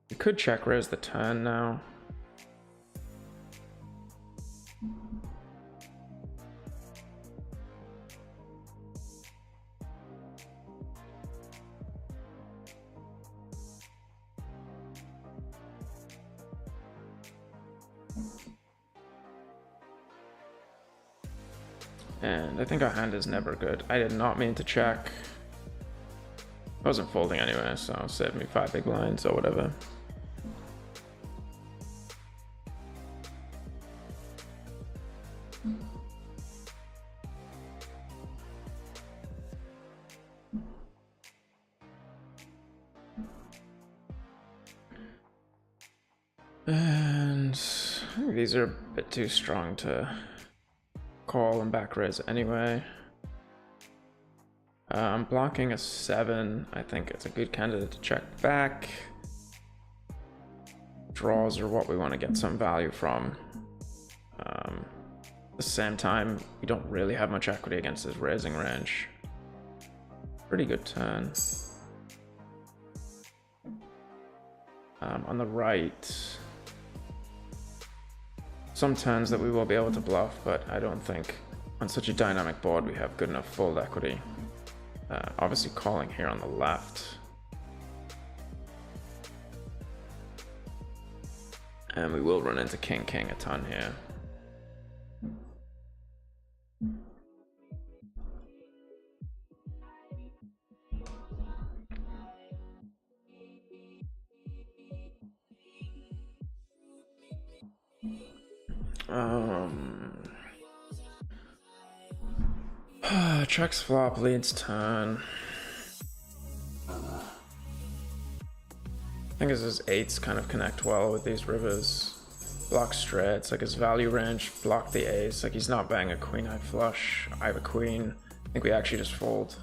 We could check raise the turn now. And I think our hand is never good. I did not mean to check. I wasn't folding anyway, so save me 5 big blinds or whatever. And I think these are a bit too strong to call and back raise anyway. I'm blocking a 7. I think it's a good candidate to check back. Draws are what we want to get some value from. At the same time, we don't really have much equity against his raising range. Pretty good turn. On the right, some turns that we will be able to bluff, but I don't think on such a dynamic board we have good enough fold equity. Obviously calling here on the left. And we will run into king-king a ton here. Checks flop, leads turn. I think his eights kind of connect well with these rivers. Block straights, like his value range, block the ace. Like he's not banging a queen high flush. I have a queen. I think we actually just fold.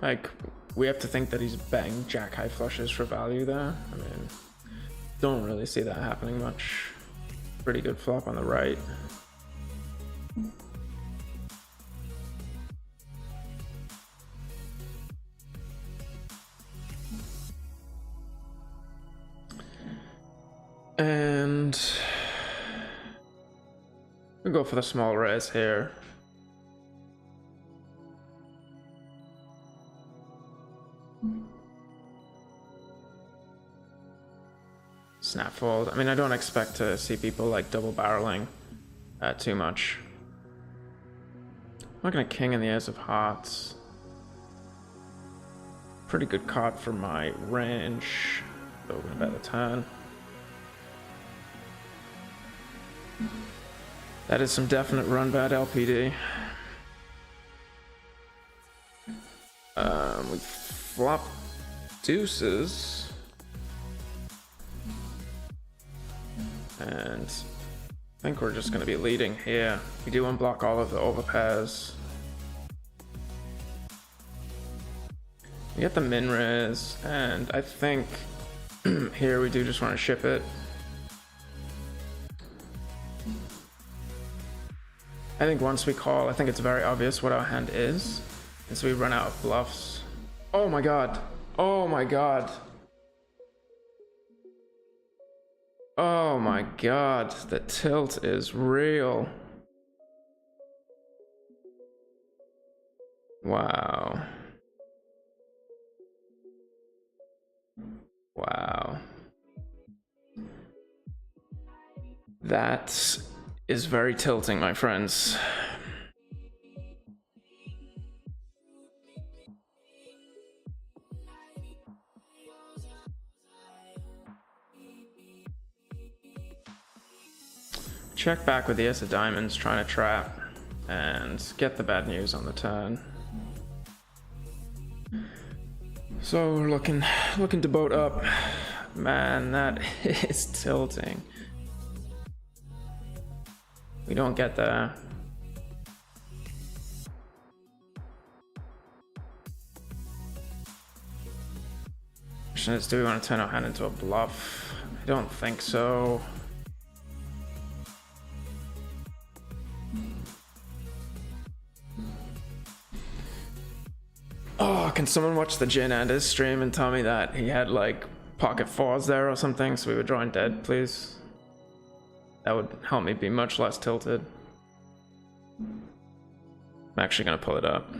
Like, we have to think that he's banging jack high flushes for value there. I mean, don't really see that happening much. Pretty good flop on the right. And we go for the small raise here. Snap fold. I mean, I don't expect to see people like double barreling too much. I'm not gonna king in the ace of hearts. Pretty good card for my range. So we're gonna bet the turn. That is some definite run bad LPD. We flop deuces. And I think we're just going to be leading here. We do unblock all of the overpairs. We get the min raise, and I think here we do just want to ship it. I think once we call, I think it's very obvious what our hand is. And so we run out of bluffs. Oh my god. Oh my god. Oh my god. The tilt is real. Wow. Wow. That is very tilting, my friends. Check back with the ace of diamonds, trying to trap and get the bad news on the turn. So we're looking to boat up. Man, that is tilting. We don't get there. Question is, do we want to turn our hand into a bluff? I don't think so. Oh, can someone watch the Jin Anders stream and tell me that he had like pocket fours there or something so we were drawing dead, please? That would help me be much less tilted. I'm actually gonna pull it up.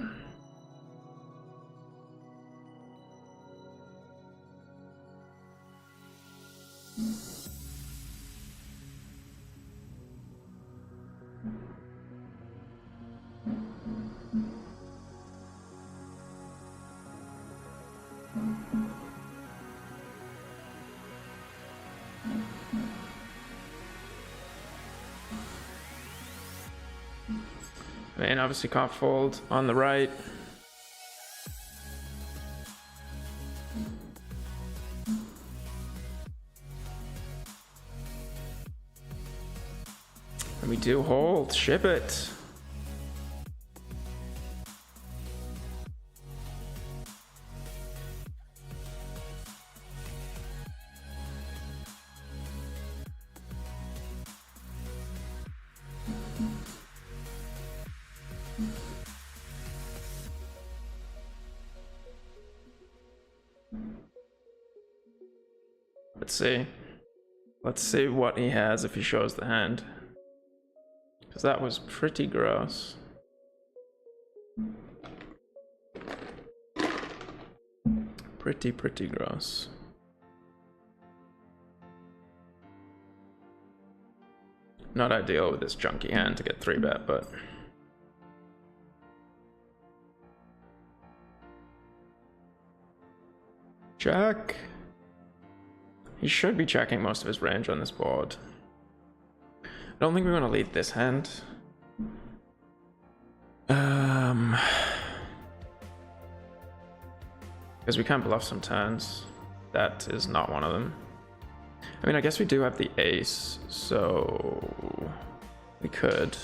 And obviously can't fold on the right. And we do hold, ship it. Let's see. Let's see what he has if he shows the hand. Because that was pretty gross. Pretty gross. Not ideal with this junky hand to get 3-bet, but... Check. He should be checking most of his range on this board. I don't think we want to lead this hand. Because we can bluff some turns. That is not one of them. I mean, I guess we do have the ace, so we could.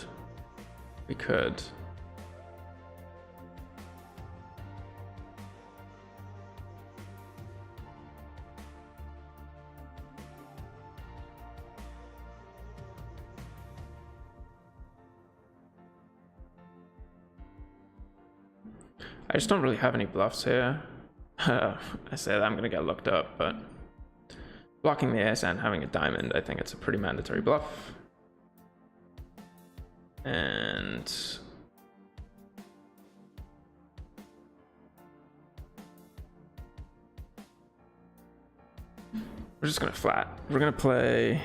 I just don't really have any bluffs here. I say that I'm gonna get looked up, but blocking the ace and having a diamond, I think it's a pretty mandatory bluff. And we're just gonna flat. We're gonna play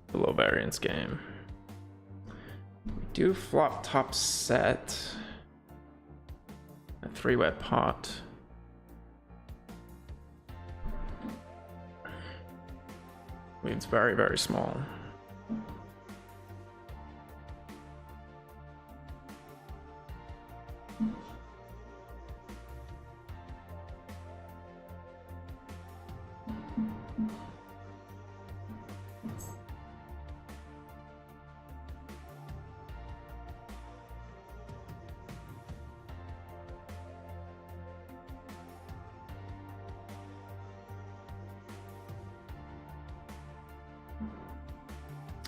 the low variance game. We do flop top set. A 3-way pot. It's very small.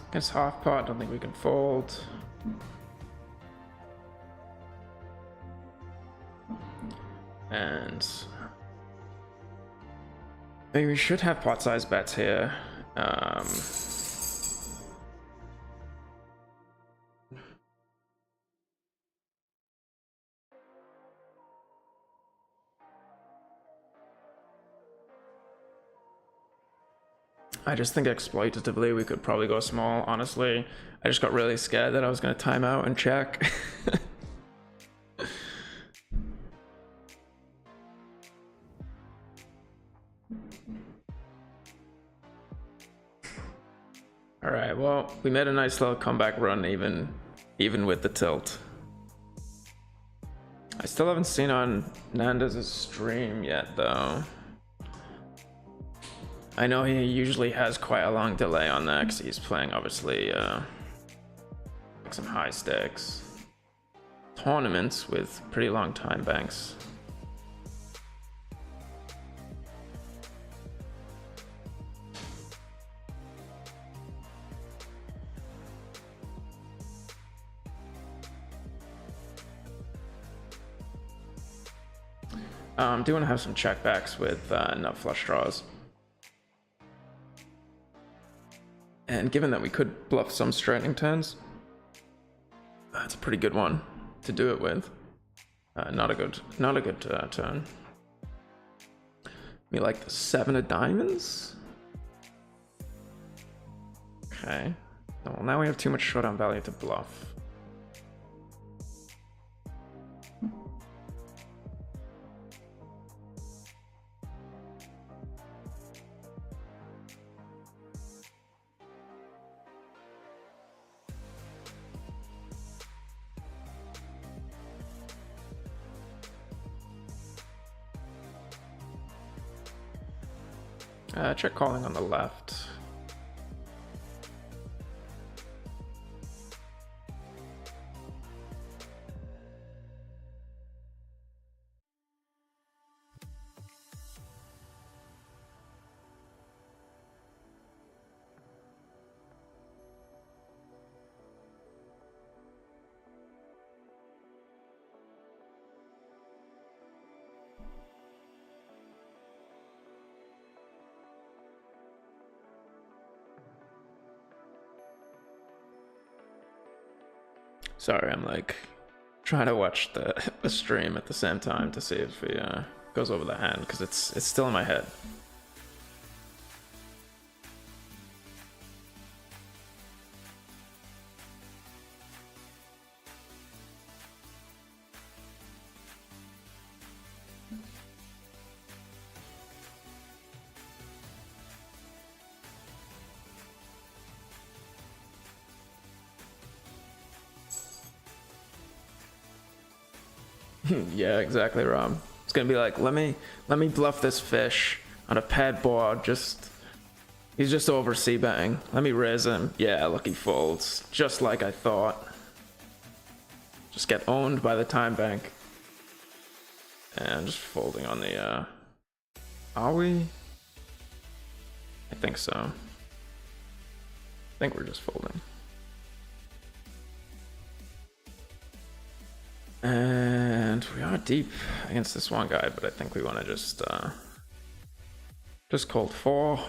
Against half pot, I don't think we can fold. And maybe we should have pot size bets here. I just think exploitatively we could probably go small, honestly. I just got really scared that I was going to time out and check. Alright, well, we made a nice little comeback run even with the tilt. I still haven't seen on Nandez's stream yet, though. I know he usually has quite a long delay on that because he's playing, obviously, like some high stakes tournaments with pretty long time banks. Do want to have some checkbacks with nut flush draws. And given that we could bluff some straightening turns, that's a pretty good one to do it with. Not a good turn. We like the 7 of diamonds. Okay. Well, now we have too much showdown value to bluff. Check calling on the left. Sorry, I'm like trying to watch the stream at the same time to see if he goes over the hand, because it's still in my head. Yeah, exactly, Rob. It's gonna be like, let me bluff this fish on a pad board. He's just over c-betting. Let me raise him. Yeah, look, he folds, just like I thought. Just get owned by the time bank. And just folding on the are we? I think so. I think we're just folding. And we are deep against this one guy, but I think we want to just cold 4.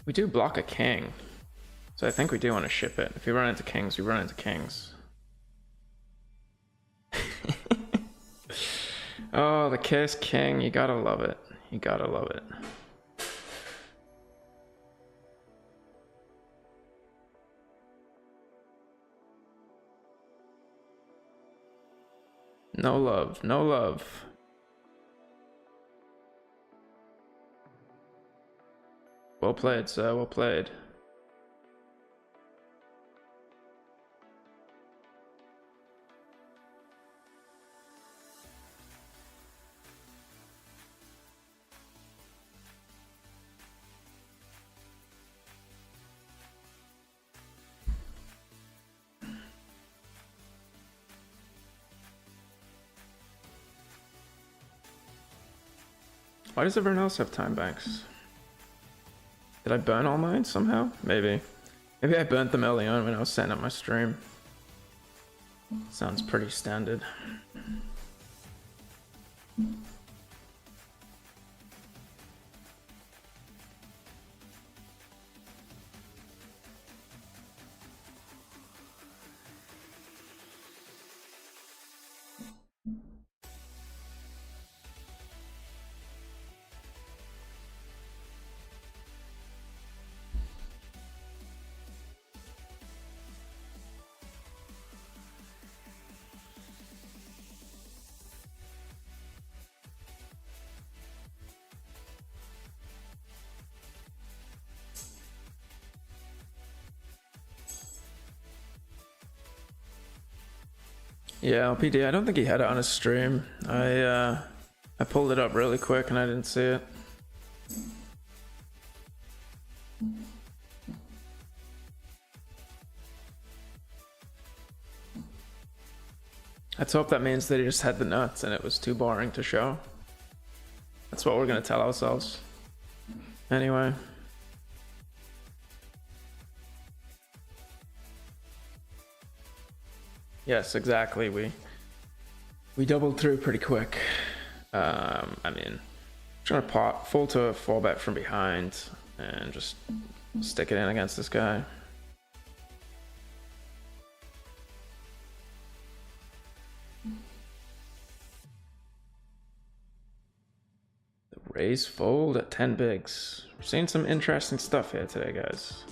We do block a king, so I think we do want to ship it. If we run into kings, we run into kings. Oh, the case king, you gotta love it. You gotta love it. No love, no love. Well played, sir, well played. Why does everyone else have time banks? Did I burn all mine somehow? Maybe. Maybe I burnt them early on when I was setting up my stream. Sounds pretty standard. Yeah, LPD, I don't think he had it on his stream. I pulled it up really quick and I didn't see it. Let's hope that means that he just had the nuts and it was too boring to show. That's what we're gonna tell ourselves. Anyway. Yes, exactly. We doubled through pretty quick. I mean, trying to pot full to a 4-bet from behind and just stick it in against this guy. The raise fold at 10 bigs. We're seeing some interesting stuff here today, guys.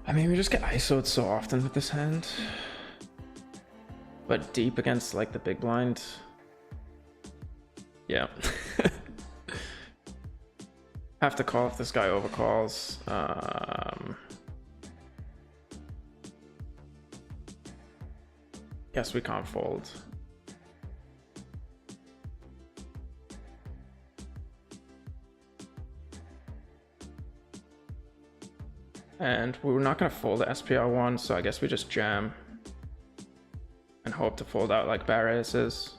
I mean, we just get ISO'd so often with this hand. But deep against, like, the big blind. Yeah. Have to call if this guy overcalls. Guess we can't fold. And we're not going to fold the SPR1, so I guess we just jam and hope to fold out like bear aces.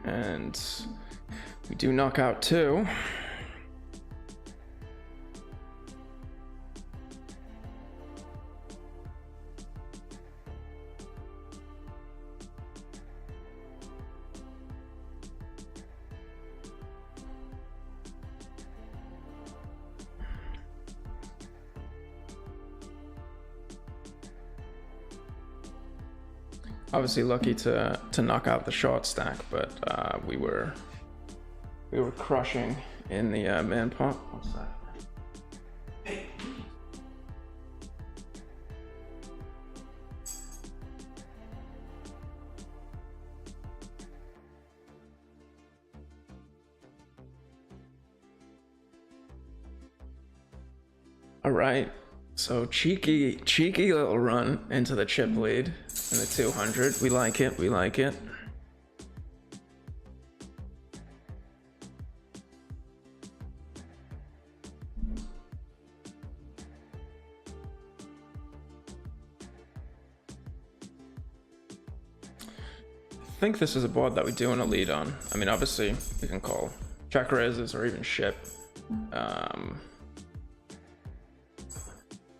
And we do knock out 2. Obviously lucky to knock out the short stack, but we were crushing in the man pot. What's that? Hey. All right. So cheeky little run into the chip lead in the 200. We like it. We like it. I think this is a board that we do want to lead on. I mean, obviously we can call check raises or even ship.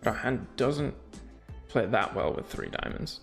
But our hand doesn't play that well with 3 diamonds.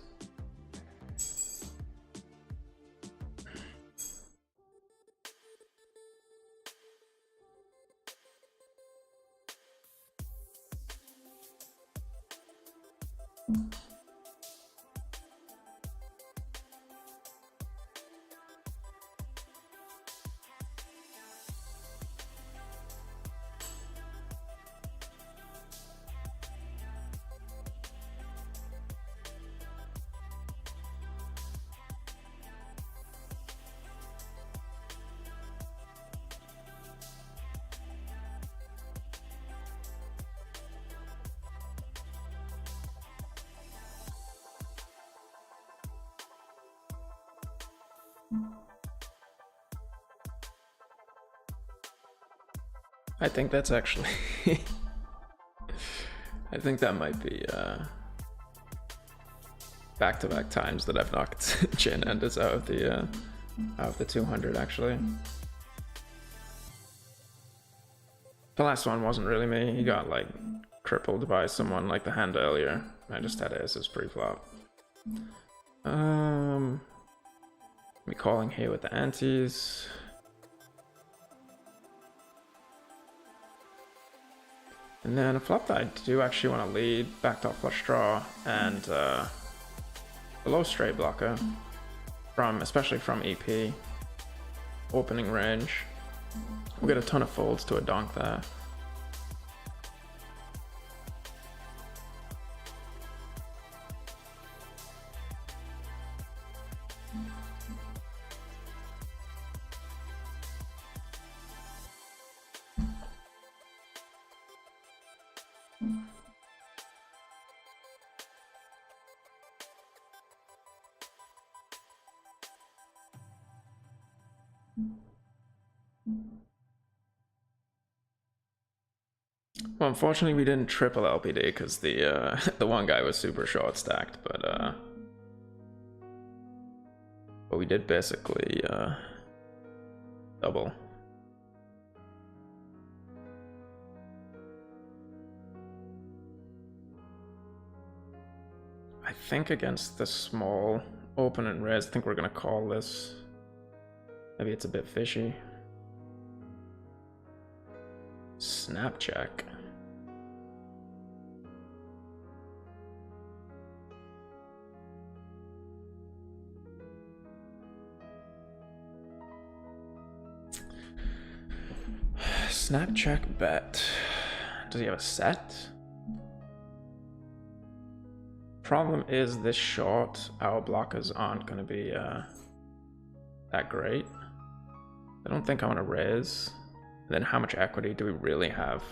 I think that's actually I think that might be back-to-back times that I've knocked Chin Enders out of the 200 actually. The last one wasn't really me. He got like crippled by someone like the hand earlier. I just had aces pre-flop. Me calling here with the antes. And then a flop that I do actually want to lead, backdoor flush draw, and a low straight blocker, especially from EP, opening range. We'll get a ton of folds to a donk there. Well, unfortunately, we didn't triple LPD because the one guy was super short stacked, but we did basically double. I think against the small open and raise, I think we're gonna call this. Maybe it's a bit fishy. Snap check. Snap check bet. Does he have a set? Problem is this short, our blockers aren't going to be that great. I don't think I want to raise. And then how much equity do we really have?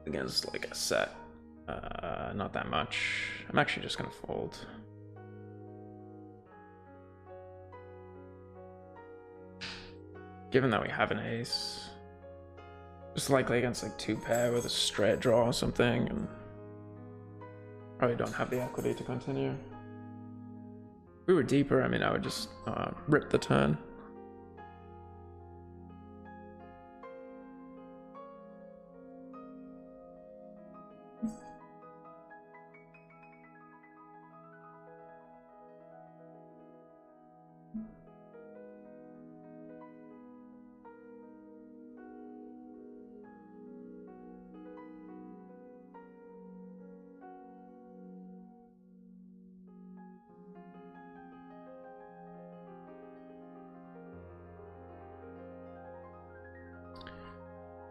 against like a set. Not that much. I'm actually just gonna fold. Given that we have an ace, just likely against like 2-pair with a straight draw or something, and probably don't have the equity to continue. If we were deeper, I mean, I would just rip the turn.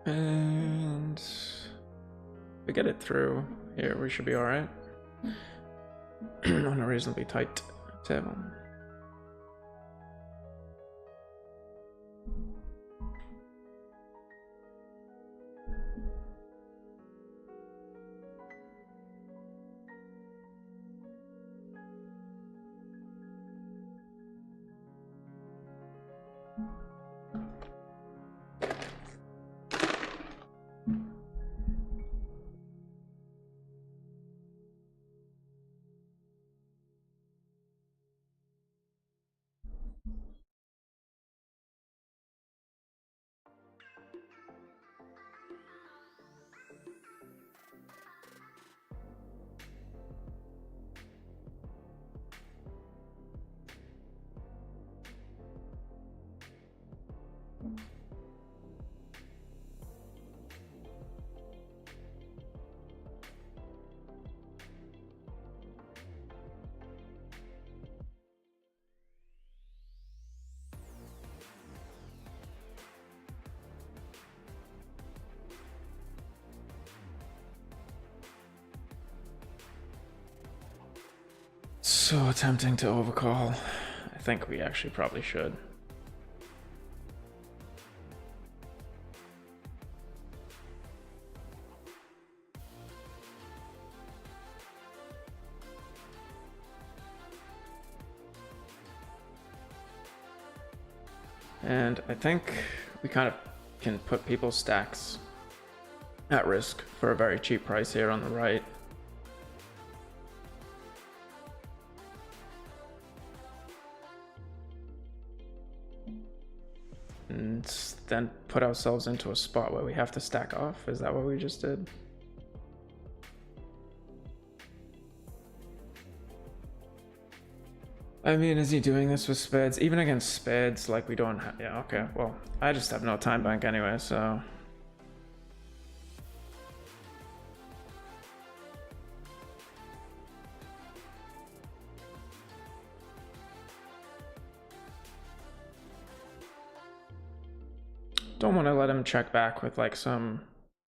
And if we get it through here, we should be all right. On a reasonably tight table. So tempting to overcall. I think we actually probably should. And I think we kind of can put people's stacks at risk for a very cheap price here on the right. And then put ourselves into a spot where we have to stack off. Is that what we just did? I mean, is he doing this with spades? Even against spades, like we don't have... Yeah, okay, well, I just have no time bank anyway, so... Don't want to let him check back with like some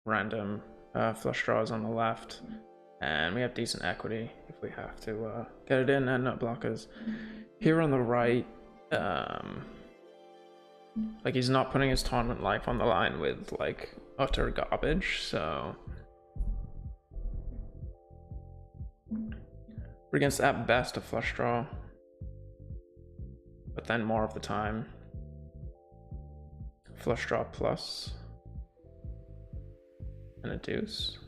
random flush draws on the left. And we have decent equity if we have to get it in and not blockers. Here on the right, like he's not putting his tournament life on the line with like utter garbage, so we're against at best a flush draw, but then more of the time flush draw plus and a deuce.